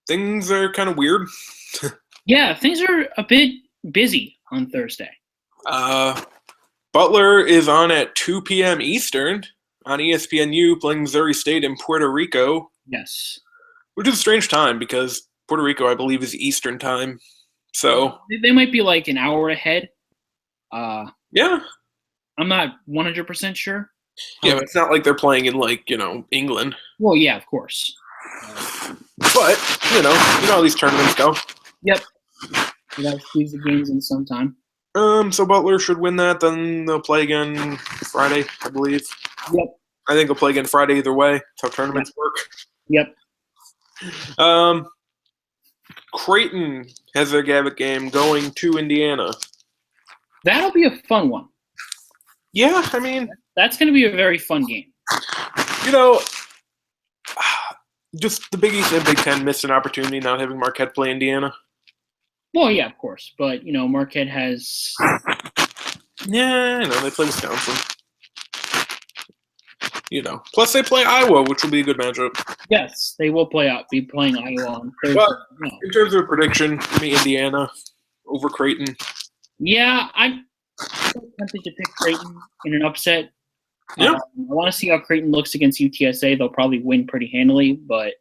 S2: things are kind of weird.
S1: Yeah, things are a bit busy on Thursday.
S2: Butler is on at 2 p.m. Eastern. on ESPNU playing Missouri State in Puerto Rico.
S1: Yes.
S2: Which is a strange time because Puerto Rico, I believe, is Eastern time. So
S1: they might be like an hour ahead.
S2: Yeah.
S1: I'm not 100% sure.
S2: Yeah, but it's not like they're playing in England.
S1: Well, yeah, of course.
S2: But you know how these tournaments go.
S1: Yep. You gotta squeeze the games in sometime.
S2: So Butler should win that. Then they'll play again Friday, I believe.
S1: Yep.
S2: I think they'll play again Friday either way. That's how tournaments work.
S1: Yep.
S2: Creighton has their Gavitt game going to Indiana.
S1: That'll be a fun one.
S2: Yeah, I mean,
S1: that's going to be a very fun game.
S2: Just the Big East and Big Ten missed an opportunity not having Marquette play Indiana.
S1: Well, yeah, of course, but Marquette has.
S2: Yeah, I know they play Wisconsin. Plus they play Iowa, which will be a good matchup.
S1: Yes, they will be playing Iowa on Thursday.
S2: But in terms of a prediction, give me Indiana over Creighton.
S1: Yeah, I'm tempted to pick Creighton in an upset.
S2: Yeah.
S1: I want to see how Creighton looks against UTSA. They'll probably win pretty handily, but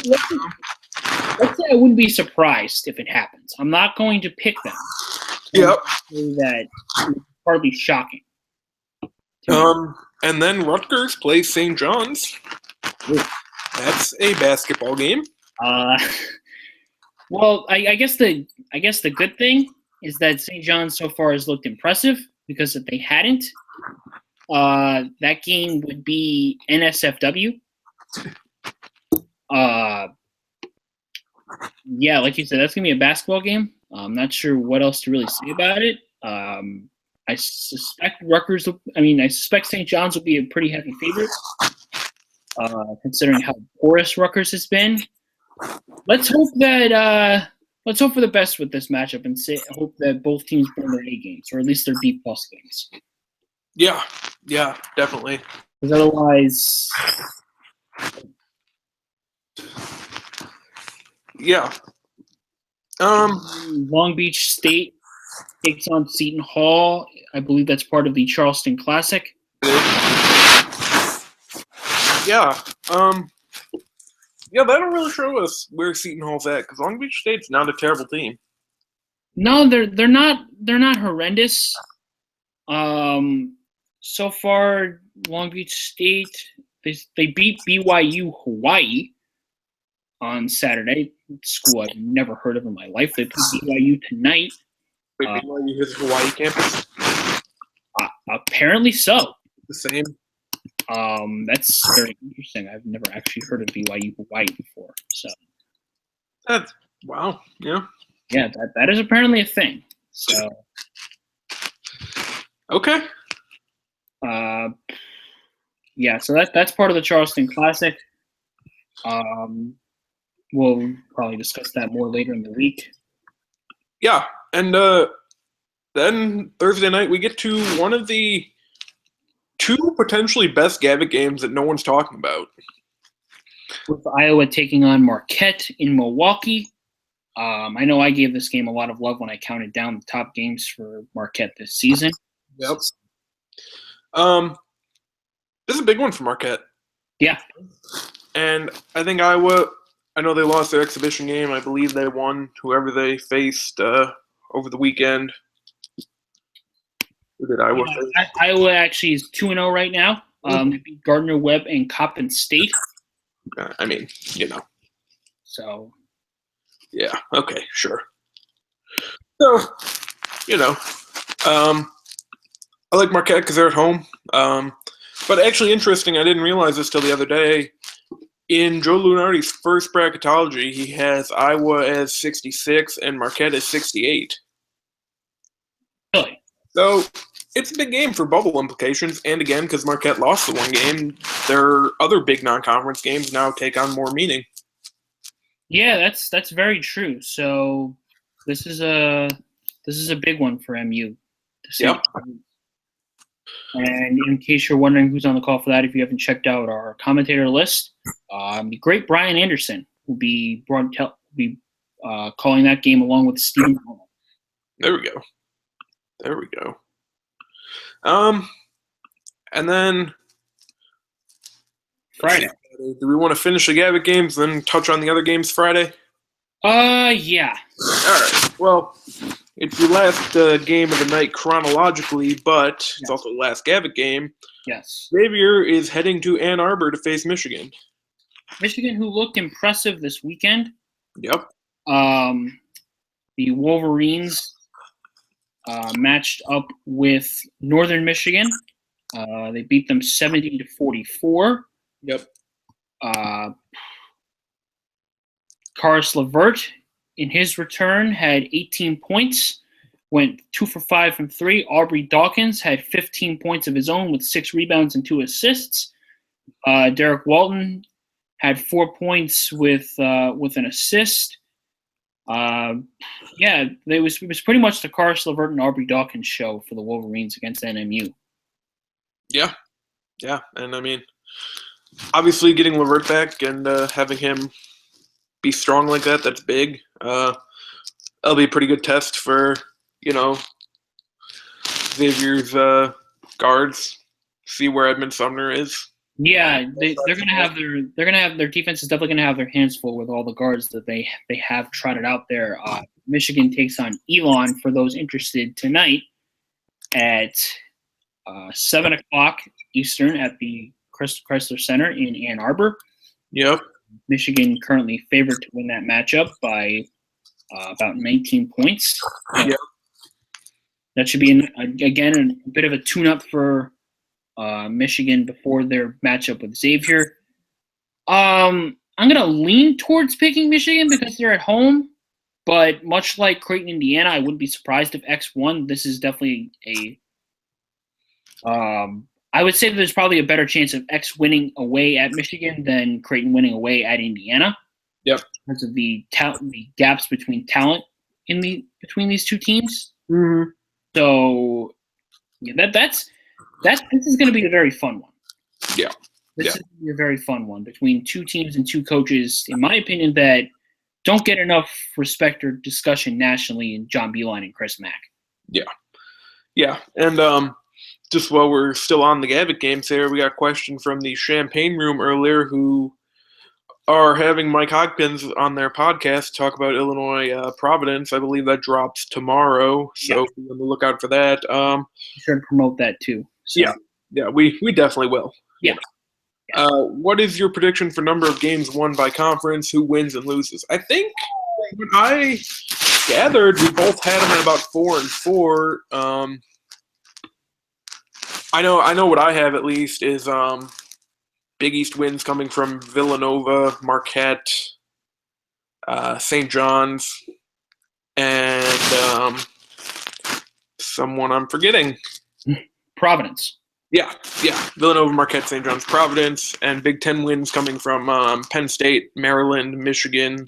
S1: let's say I wouldn't be surprised if it happens. I'm not going to pick them.
S2: Yep.
S1: That is hardly shocking.
S2: And then Rutgers plays St. John's.
S1: Ooh.
S2: That's a basketball game.
S1: Well, I guess the good thing is that St. John's so far has looked impressive, because if they hadn't, that game would be NSFW. Yeah, like you said, that's gonna be a basketball game. I'm not sure what else to really say about it. I suspect St. John's will be a pretty heavy favorite, considering how porous Rutgers has been. Let's hope for the best with this matchup and hope that both teams bring their A games, or at least their B+ games.
S2: Yeah, definitely.
S1: Because otherwise,
S2: yeah.
S1: Long Beach State takes on Seton Hall. I believe that's part of the Charleston Classic.
S2: Yeah. Yeah, that'll really show us where Seton Hall's at, because Long Beach State's not a terrible team.
S1: No, they're not horrendous. So far, Long Beach State they beat BYU Hawaii on Saturday. School I've never heard of in my life. They play BYU tonight.
S2: Wait, BYU has Hawaii campus?
S1: Apparently so.
S2: The same.
S1: That's very interesting. I've never actually heard of BYU Hawaii before. So
S2: that's wow. Yeah.
S1: Yeah, that is apparently a thing. So
S2: okay.
S1: Yeah, so that's part of the Charleston Classic. We'll probably discuss that more later in the week.
S2: Yeah, and then Thursday night we get to one of the two potentially best Gavitt games that no one's talking about.
S1: With Iowa taking on Marquette in Milwaukee. I know I gave this game a lot of love when I counted down the top games for Marquette this season.
S2: Yep. This is a big one for Marquette.
S1: Yeah.
S2: And I think Iowa, I know they lost their exhibition game. I believe they won whoever they faced over the weekend. Who did Iowa face?
S1: Iowa actually is 2-0 right now. They beat Gardner-Webb and Coppin State. So.
S2: Yeah, okay, sure. So, I like Marquette because they're at home. But actually interesting, I didn't realize this till the other day. In Joe Lunardi's first bracketology, he has Iowa as 66 and Marquette as 68.
S1: Really?
S2: So it's a big game for bubble implications. And again, because Marquette lost the one game, their other big non-conference games now take on more meaning. Yeah,
S1: that's very true. So this is a big one for MU.
S2: Yep.
S1: And in case you're wondering who's on the call for that, if you haven't checked out our commentator list, the great Brian Anderson will be calling that game along with Stephen Holman.
S2: There we go. And then
S1: Friday.
S2: Do we want to finish the Gavitt games, then touch on the other games Friday?
S1: Yeah.
S2: All right. Well, it's the last game of the night chronologically, but it's also the last Gavitt game.
S1: Yes.
S2: Xavier is heading to Ann Arbor to face Michigan.
S1: Michigan, who looked impressive this weekend.
S2: Yep.
S1: The Wolverines matched up with Northern Michigan. They beat them 70-44.
S2: Yep.
S1: Karis LeVert, in his return, had 18 points, went 2 for 5 from 3. Aubrey Dawkins had 15 points of his own with 6 rebounds and 2 assists. Derek Walton had 4 points with an assist. It was pretty much the Karis LeVert and Aubrey Dawkins show for the Wolverines against NMU.
S2: Yeah, and I mean, obviously getting LeVert back and having him be strong like that's big. That'll be a pretty good test for, Xavier's guards. See where Edmund Sumner is.
S1: Yeah, they're gonna have their defense is definitely gonna have their hands full with all the guards that they have trotted out there. Michigan takes on Elon for those interested tonight at 7:00 Eastern at the Chrysler Center in Ann Arbor.
S2: Yep.
S1: Michigan currently favored to win that matchup by about 19 points.
S2: Yep.
S1: That should be again a bit of a tune-up for Michigan before their matchup with Xavier. I'm going to lean towards picking Michigan because they're at home, but much like Creighton, Indiana, I wouldn't be surprised if X won. This is definitely I would say that there's probably a better chance of X winning away at Michigan than Creighton winning away at Indiana.
S2: Yep.
S1: Because of the gaps between talent between these two teams.
S2: Mm-hmm.
S1: So yeah, this is going to be a very fun one.
S2: Yeah.
S1: This is going to be a very fun one between two teams and two coaches, in my opinion, that don't get enough respect or discussion nationally in John Beilein and Chris Mack.
S2: Yeah. Yeah. And just while we're still on the Gavitt games here, we got a question from the Champagne Room earlier who are having Mike Hopkins on their podcast talk about Illinois Providence. I believe that drops tomorrow, so be on the lookout for that.
S1: Be sure to promote that too. So.
S2: Yeah, we definitely will.
S1: Yeah.
S2: What is your prediction for number of games won by conference? Who wins and loses? I think when I gathered, we both had them at about 4 and 4. I know what I have at least is Big East wins coming from Villanova, Marquette, St. John's, and someone I'm forgetting.
S1: Providence.
S2: Yeah. Villanova, Marquette, St. John's, Providence, and Big Ten wins coming from Penn State, Maryland, Michigan,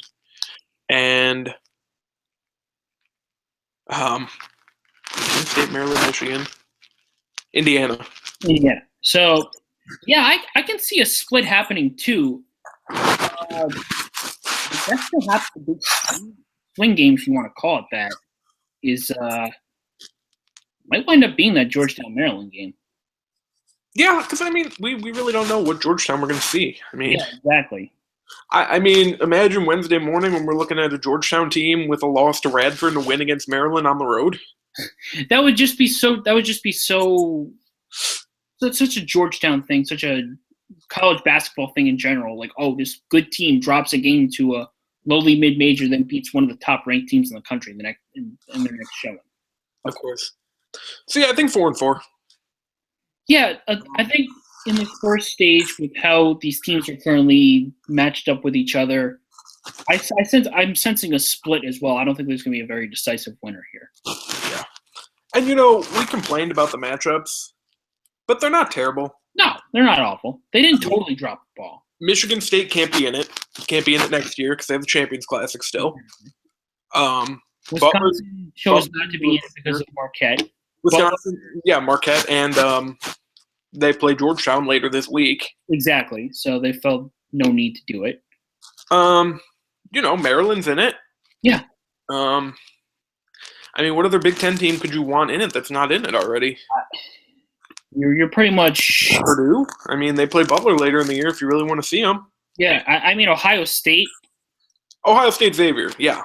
S2: and Penn State, Maryland, Michigan, Indiana.
S1: Yeah. So, yeah, I can see a split happening too. That's perhaps the big swing game, if you want to call it that, is might wind up being that Georgetown Maryland game.
S2: Yeah, because I mean, we really don't know what Georgetown we're going to see. I mean,
S1: yeah, exactly.
S2: I mean, imagine Wednesday morning when we're looking at a Georgetown team with a loss to Radford and a win against Maryland on the road.
S1: That would just be so. Such a Georgetown thing, such a college basketball thing in general. Like, oh, this good team drops a game to a lowly mid-major, then beats one of the top-ranked teams in the country in their next showing.
S2: Of course. So yeah, I think 4 and 4.
S1: Yeah, I think in the first stage with how these teams are currently matched up with each other, I'm sensing a split as well. I don't think there's going to be a very decisive winner here.
S2: Yeah. And, we complained about the matchups, but they're not terrible.
S1: No, they're not awful. They didn't totally drop the ball.
S2: Michigan State can't be in it. Can't be in it next year because they have the Champions Classic still.
S1: Wisconsin chose not to be in it because of Marquette.
S2: Wisconsin, Marquette, and they play Georgetown later this week.
S1: Exactly. So they felt no need to do it.
S2: Maryland's in it.
S1: Yeah.
S2: I mean, what other Big Ten team could you want in it that's not in it already?
S1: You're pretty much.
S2: Purdue. I mean, they play Butler later in the year if you really want to see them.
S1: Yeah, I mean Ohio State.
S2: Ohio State Xavier, yeah.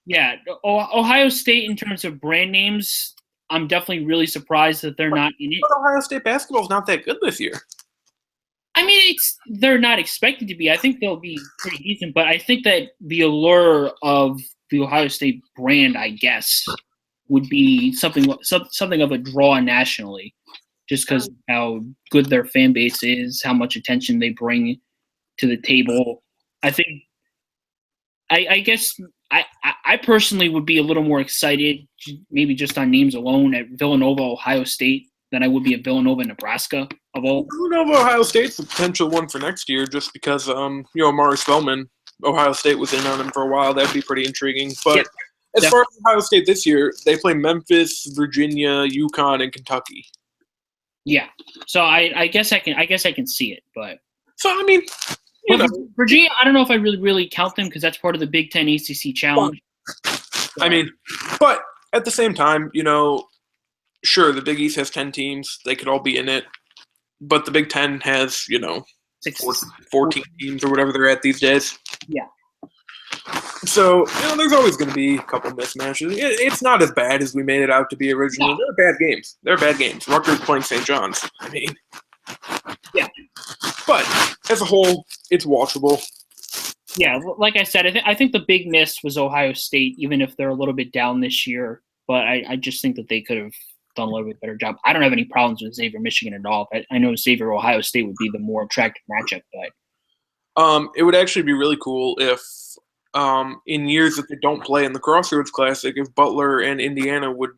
S1: Yeah, Ohio State in terms of brand names, I'm definitely really surprised that they're not in it.
S2: But Ohio State basketball is not that good this year.
S1: I mean, they're not expected to be. I think they'll be pretty decent, but I think that the allure of the Ohio State brand, I guess, would be something of a draw nationally, just because of how good their fan base is, how much attention they bring to the table. I think, I guess, I personally would be a little more excited, maybe just on names alone, at Villanova, Ohio State than I would be at Villanova, Nebraska. Of all,
S2: Villanova, Ohio State's a potential one for next year, just because Amari Spellman, Ohio State was in on him for a while. That'd be pretty intriguing. But as far as Ohio State this year, they play Memphis, Virginia, UConn, and Kentucky.
S1: Yeah, so I guess I can see it, but
S2: so I mean,
S1: Virginia, I don't know if I really count them because that's part of the Big Ten ACC challenge.
S2: I mean, but at the same time, sure, the Big East has 10 teams; they could all be in it, but the Big Ten has 14 teams or whatever they're at these days.
S1: Yeah.
S2: So, there's always going to be a couple mismatches. It's not as bad as we made it out to be originally. No. They're bad games. Rutgers playing St. John's. I mean,
S1: yeah.
S2: But as a whole, it's watchable.
S1: Yeah, like I said, I think the big miss was Ohio State, even if they're a little bit down this year. But I just think that they could have done a little bit better job. I don't have any problems with Xavier Michigan at all. I know Xavier Ohio State would be the more attractive matchup, but
S2: it would actually be really cool if in years that they don't play in the Crossroads Classic, if Butler and Indiana would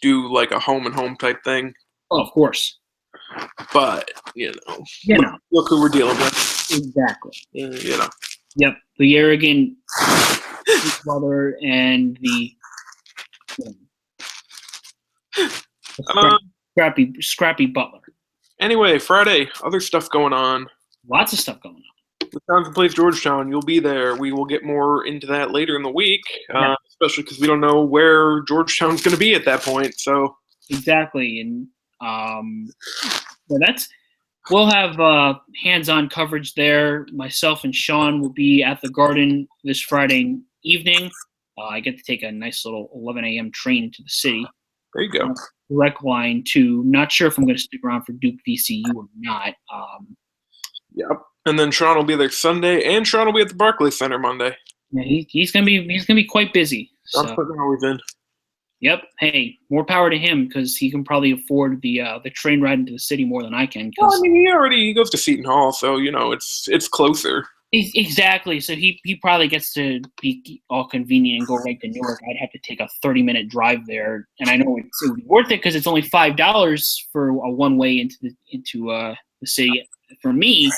S2: do like a home and home type thing.
S1: Oh, of course.
S2: But look who we're dealing with.
S1: Exactly.
S2: Yep,
S1: the arrogant brother and the scrappy Butler.
S2: Anyway, Friday, other stuff going on.
S1: Lots of stuff going on.
S2: Wisconsin plays Georgetown. You'll be there. We will get more into that later in the week, especially because we don't know where Georgetown's going to be at that point. So
S1: exactly, and we'll have hands-on coverage there. Myself and Sean will be at the Garden this Friday evening. I get to take a nice little 11 a.m. train into the city.
S2: There you go.
S1: Direct line to. Not sure if I'm going to stick around for Duke VCU or not.
S2: Yep. And then Sean will be there Sunday, and Sean will be at the Barclays Center Monday.
S1: Yeah, he's gonna be quite busy.
S2: I'm putting always in.
S1: Yep. Hey, more power to him because he can probably afford the train ride into the city more than I can.
S2: Well, I mean, he goes to Seton Hall, so it's closer.
S1: Exactly. So he probably gets to be all convenient and go right to Newark. I'd have to take a 30-minute drive there, and I know it would be worth it because it's only $5 for a one-way into the city. For me,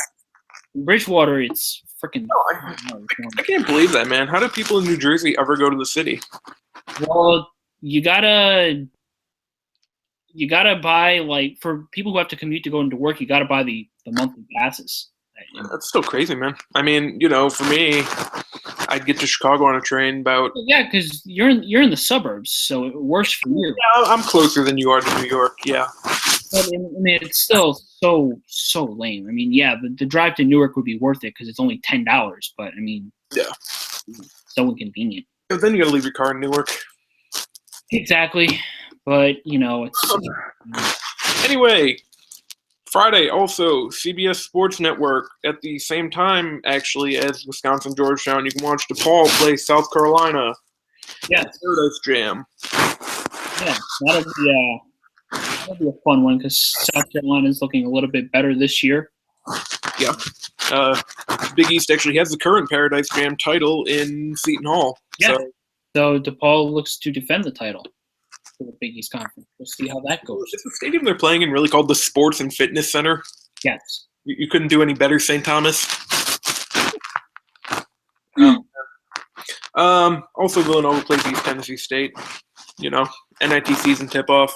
S1: Bridgewater, it's freaking.
S2: I can't believe that, man. How do people in New Jersey ever go to the city?
S1: Well, you gotta buy, like, for people who have to commute to go into work, you gotta buy the monthly passes.
S2: That's still crazy, man. I mean, for me, I'd get to Chicago on a train about.
S1: Yeah, because you're in the suburbs, so it works for you.
S2: Yeah, I'm closer than you are to New York. Yeah.
S1: But I mean, it's still so lame. I mean, yeah, the drive to Newark would be worth it because it's only $10. But I mean,
S2: yeah,
S1: so inconvenient.
S2: But then you got to leave your car in Newark.
S1: Exactly, but it's.
S2: Anyway, Friday also CBS Sports Network at the same time actually as Wisconsin Georgetown. You can watch DePaul play South Carolina.
S1: Yeah,
S2: Paradise Jam.
S1: Yeah, that'll be a fun one because South Carolina is looking a little bit better this year.
S2: Yeah. Big East actually has the current Paradise Jam title in Seton Hall.
S1: Yeah. So DePaul looks to defend the title for the Big East Conference. We'll see how that goes.
S2: Is the stadium they're playing in really called the Sports and Fitness Center?
S1: Yes.
S2: You couldn't do any better, St. Thomas? Also, Villanova plays East Tennessee State. NIT season tip-off.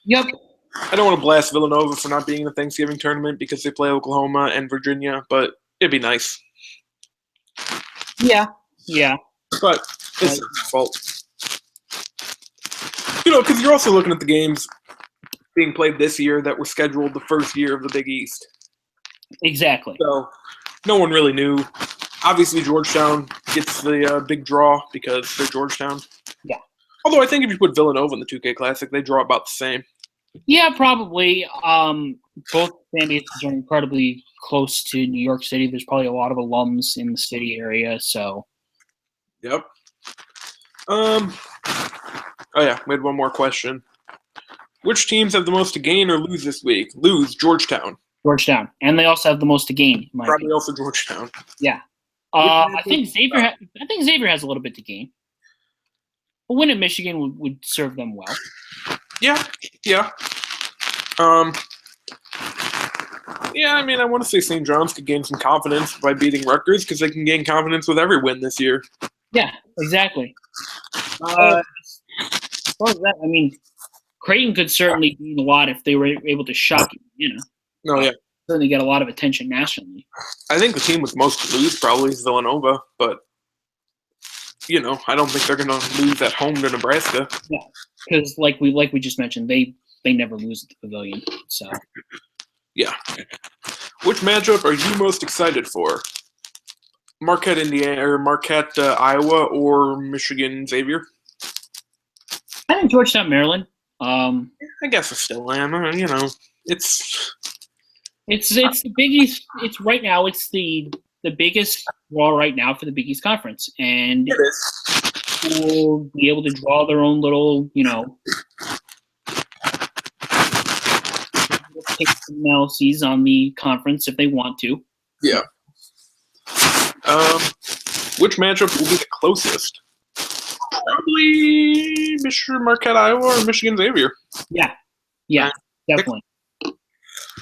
S1: Yep.
S2: I don't want to blast Villanova for not being in the Thanksgiving tournament because they play Oklahoma and Virginia, but it'd be nice.
S1: Yeah.
S2: But it's their fault. Because you're also looking at the games being played this year that were scheduled the first year of the Big East.
S1: Exactly.
S2: So no one really knew. Obviously, Georgetown gets the big draw because they're Georgetown.
S1: Yeah.
S2: Although I think if you put Villanova in the 2K Classic, they draw about the same.
S1: Yeah, probably. Both fan bases are incredibly close to New York City. There's probably a lot of alums in the city area, so.
S2: Yep. Oh yeah, we had one more question. Which teams have the most to gain or lose this week? Lose, Georgetown.
S1: Georgetown, and they also have the most to gain.
S2: Probably also Georgetown.
S1: Yeah. I think Xavier. I think Xavier has a little bit to gain. A win at Michigan would serve them well.
S2: Yeah. Yeah, I mean, I want to say St. John's could gain some confidence by beating Rutgers because they can gain confidence with every win this year.
S1: Yeah, exactly. As far as that, I mean, Creighton could certainly gain a lot if they were able to shock Indiana.
S2: No, yeah.
S1: Certainly get a lot of attention nationally.
S2: I think the team with most to lose probably is Villanova, but I don't think they're going to lose at home to Nebraska.
S1: Yeah, because like we just mentioned, they never lose at the Pavilion. So.
S2: Yeah. Which matchup are you most excited for? Marquette, Indiana, or Marquette, Iowa, or Michigan, Xavier?
S1: I think Georgetown, Maryland.
S2: I guess I still am. It's
S1: the Big East. It's right now. It's the biggest draw right now for the Big East Conference, and
S2: it is.
S1: Will be able to draw their own little, analyses on the conference if they want to.
S2: Yeah. Which matchup will be the closest? Probably Michigan, Marquette, Iowa, or Michigan, Xavier.
S1: Yeah, definitely.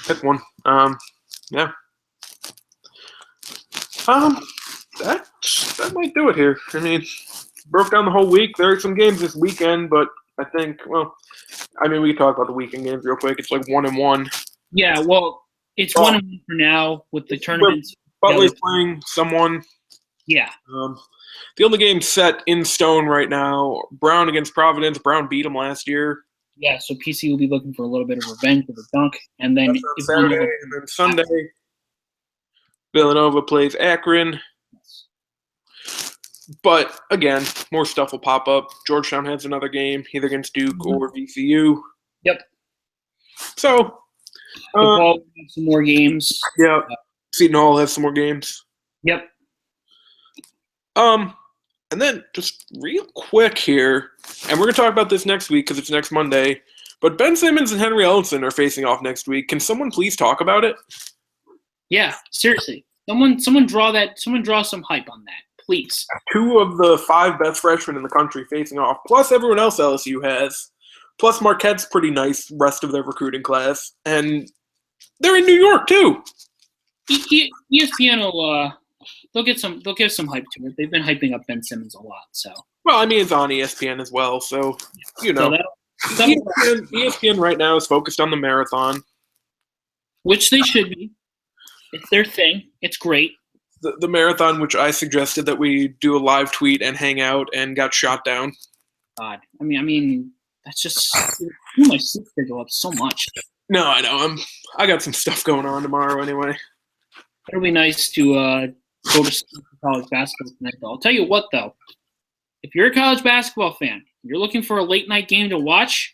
S2: Pick one. Yeah. That might do it here. I mean, broke down the whole week. There are some games this weekend, but I think, we can talk about the weekend games real quick. It's like 1-1.
S1: Yeah, well, it's 1-1 for now with the tournaments.
S2: Butler's playing someone.
S1: Yeah.
S2: The only game set in stone right now, Brown against Providence. Brown beat them last year.
S1: Yeah, so PC will be looking for a little bit of revenge with a dunk. And then
S2: Saturday, and then Sunday, Villanova plays Akron. But, again, more stuff will pop up. Georgetown has another game, either against Duke or VCU.
S1: Yep.
S2: So,
S1: football has some more games.
S2: Yeah. Seton Hall has some more games.
S1: Yep.
S2: And then just real quick here, and we're going to talk about this next week because it's next Monday, but Ben Simmons and Henry Ellenson are facing off next week. Can someone please talk about it?
S1: Yeah, seriously. Someone draw some hype on that, please. 2
S2: of the 5 best freshmen in the country facing off, plus everyone else LSU has. Plus Marquette's pretty nice rest of their recruiting class. And they're in New York too.
S1: ESPN will they'll give some hype to it. They've been hyping up Ben Simmons a lot, so.
S2: Well, I mean, it's on ESPN as well, so ESPN right now is focused on the marathon,
S1: which they should be. It's their thing. It's great.
S2: The marathon, which I suggested that we do a live tweet and hang out, and got shot down.
S1: God, I mean, that's just my sleep schedule up so much.
S2: No, I know. I got some stuff going on tomorrow anyway.
S1: It'll be nice to go to college basketball tonight, though. I'll tell you what, though. If you're a college basketball fan, you're looking for a late-night game to watch,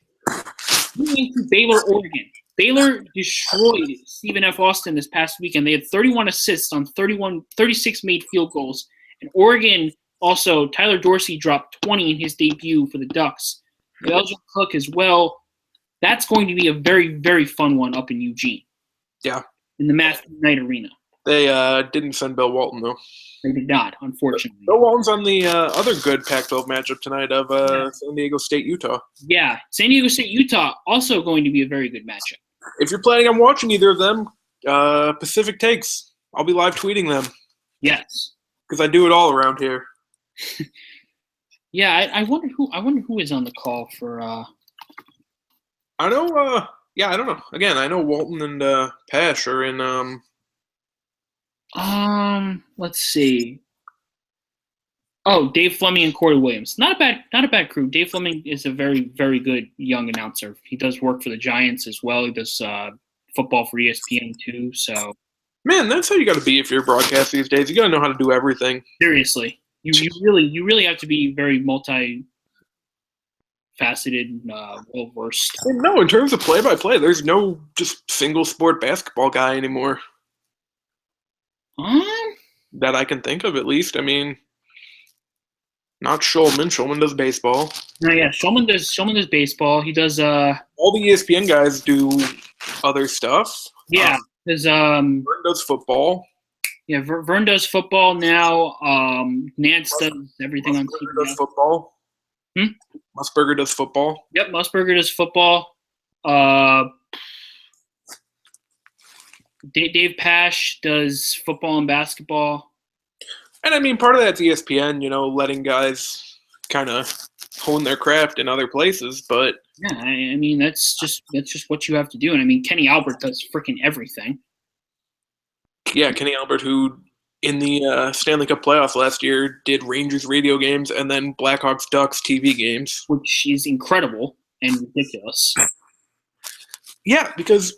S1: you went to Baylor, Oregon. Baylor destroyed Stephen F. Austin this past weekend. They had 31 assists on 36 made field goals. And Oregon also, Tyler Dorsey dropped 20 in his debut for the Ducks. Belgian Cook as well. That's going to be a very, very fun one up in Eugene.
S2: Yeah.
S1: In the Matthew Knight Arena.
S2: They didn't send Bill Walton, though.
S1: They did not, unfortunately.
S2: Bill Walton's on the other good Pac-12 matchup tonight of San Diego State, Utah.
S1: Yeah, San Diego State, Utah, also going to be a very good matchup.
S2: If you're planning on watching either of them, Pacific Takes, I'll be live tweeting them.
S1: Yes.
S2: Because I do it all around here.
S1: Yeah, I wonder who is on the call for
S2: I know I don't know. Again, I know Walton and Pash are in
S1: let's see. Oh, Dave Fleming and Corey Williams. Not a bad crew. Dave Fleming is a very, very good young announcer. He does work for the Giants as well. He does football for ESPN too. So
S2: Man, that's how you got to be if you're a broadcast these days. You got to know how to do everything.
S1: seriously, you really have to be very multifaceted and well versed.
S2: No, in terms of play-by-play, there's no just single sport basketball guy anymore that I can think of, at least. I mean, not Schulman. Schulman does baseball.
S1: No, yeah, Shulman does baseball. He does
S2: all the ESPN guys do other stuff.
S1: Yeah, there's
S2: Vern does football.
S1: Yeah, Vern does football now. Nance does everything on
S2: CBS.
S1: CBS.
S2: Does football. Musburger does football.
S1: Yep, Musburger does football. Dave Pash does football and basketball.
S2: And I mean, part of that's ESPN, letting guys kind of hone their craft in other places. But
S1: yeah, I mean that's just what you have to do. And I mean, Kenny Albert does freaking everything.
S2: Yeah, Kenny Albert, who in the Stanley Cup playoffs last year did Rangers radio games and then Blackhawks Ducks TV games,
S1: which is incredible and ridiculous.
S2: Yeah, because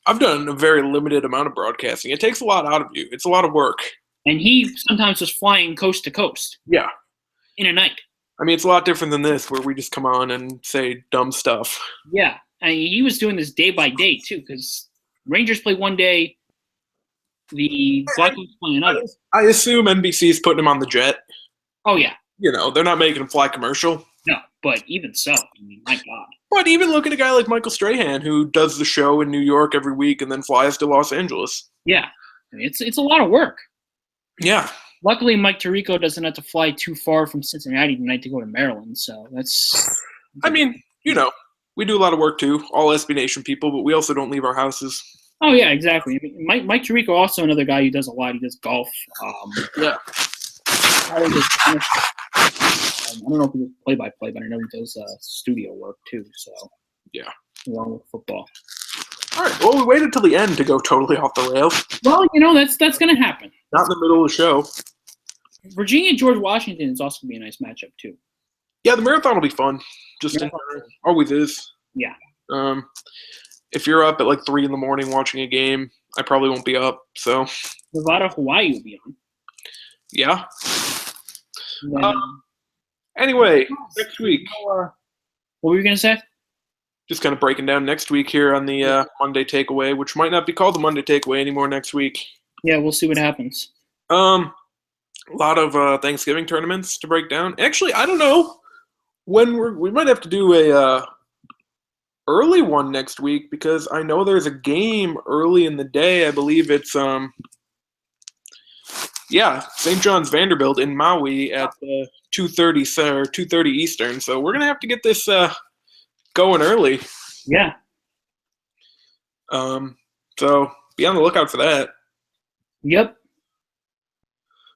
S2: I've done a very limited amount of broadcasting. It takes a lot out of you. It's a lot of work. And
S1: he sometimes was flying coast to coast.
S2: Yeah.
S1: In a night.
S2: I mean, it's a lot different than this, where we just come on and say dumb stuff.
S1: Yeah. I mean, he was doing this day by day, too, because Rangers play one day, the Blackhawks play another.
S2: I assume NBC's putting him on the jet.
S1: Oh, yeah.
S2: They're not making him fly commercial.
S1: No, but even so, I mean, my God.
S2: But even look at a guy like Michael Strahan, who does the show in New York every week and then flies to Los Angeles.
S1: Yeah. I mean, it's a lot of work.
S2: Yeah.
S1: Luckily, Mike Tirico doesn't have to fly too far from Cincinnati tonight to go to Maryland, so that's...
S2: I mean, we do a lot of work too, all SB Nation people, but we also don't leave our houses.
S1: Oh, yeah, exactly. I mean, Mike Tirico also another guy who does a lot. He does golf.
S2: Yeah.
S1: I don't know if he does play-by-play, but I know he does studio work too, so...
S2: Yeah.
S1: Along with football.
S2: All right. Well, we waited till the end to go totally off the rails.
S1: Well, that's going to happen.
S2: Not in the middle of the show.
S1: Virginia George Washington is also going to be a nice matchup too.
S2: Yeah, the marathon will be fun. Always is.
S1: Yeah.
S2: If you're up at like 3 a.m. watching a game, I probably won't be up. So.
S1: Nevada, Hawaii will be on.
S2: Yeah. Anyway, next week.
S1: What were you going to say?
S2: Just kind of breaking down next week here on the Monday Takeaway, which might not be called the Monday Takeaway anymore next week.
S1: Yeah, we'll see what happens.
S2: A lot of Thanksgiving tournaments to break down. Actually, I don't know when we might have to do a early one next week because I know there's a game early in the day. I believe it's St. John's Vanderbilt in Maui at 2:30 or 2:30 Eastern. So we're gonna have to get this going early.
S1: Yeah.
S2: So be on the lookout for that.
S1: Yep.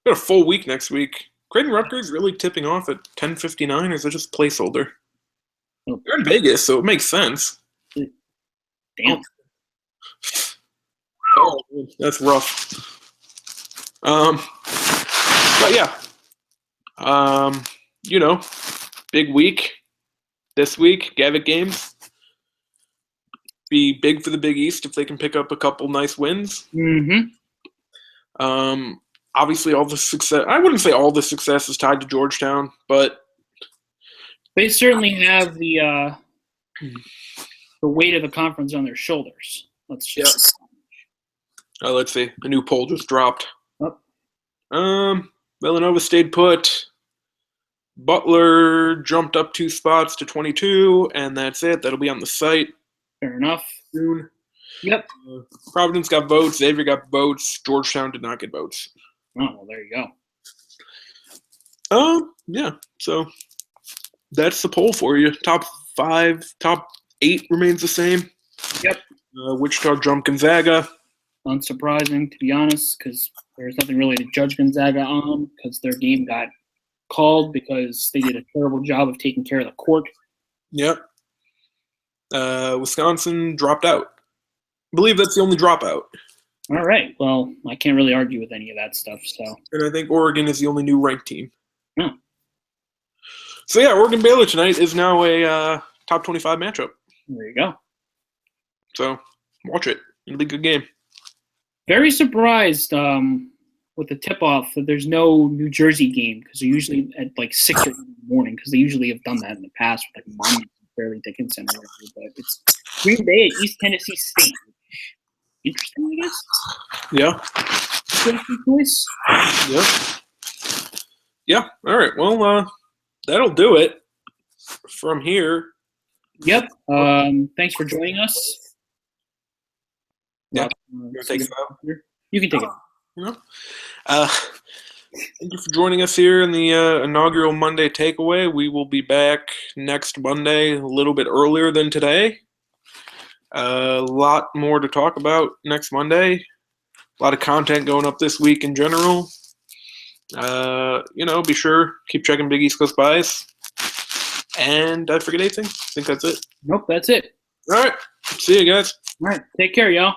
S2: Got a full week next week. Creighton Rutgers really tipping off at 10:59, or is it just placeholder?
S1: Oh.
S2: They're in Vegas, so it makes sense.
S1: Damn.
S2: Oh, that's rough. But yeah. Big week this week. Gavitt games. Be big for the Big East if they can pick up a couple nice wins.
S1: Mm-hmm.
S2: Obviously, all the success – I wouldn't say all the success is tied to Georgetown, but –
S1: they certainly have the weight of the conference on their shoulders. Let's see.
S2: A new poll just dropped.
S1: Oh.
S2: Villanova stayed put. Butler jumped up 2 spots to 22, and that's it. That'll be on the site.
S1: Fair enough.
S2: Soon.
S1: Yep.
S2: Providence got votes. Xavier got votes. Georgetown did not get votes.
S1: Oh, well, there you
S2: go. Yeah. So that's the poll for you. Top 8 remains the same.
S1: Yep.
S2: Wichita jumped Gonzaga.
S1: Unsurprising, to be honest, because there's nothing really to judge Gonzaga on because their game got called because they did a terrible job of taking care of the court.
S2: Yep. Wisconsin dropped out. I believe that's the only dropout.
S1: All right. Well, I can't really argue with any of that stuff. So.
S2: And I think Oregon is the only new ranked team.
S1: Hmm.
S2: So yeah, Oregon Baylor tonight is now a top 25 matchup.
S1: There you go.
S2: So watch it. It'll be a good game.
S1: Very surprised with the tip-off that there's no New Jersey game because they're usually at like 6 or 8 in the morning because they usually have done that in the past with like Monmouth and Fairleigh Dickinson or whatever. But it's Green Bay at East Tennessee State. Interesting, I guess.
S2: Yeah.
S1: Choice.
S2: Yep. Yeah. All right. Well, that'll do it from here.
S1: Yep. Thanks for joining us.
S2: Yeah.
S1: You can take it.
S2: You know. Thank you for joining us here in the inaugural Monday takeaway. We will be back next Monday, a little bit earlier than today. A lot more to talk about next Monday. A lot of content going up this week in general. Be sure keep checking Big East Coast Bias. And did I forget anything? I think that's it.
S1: Nope, that's it.
S2: All right. See you guys.
S1: All right. Take care, y'all.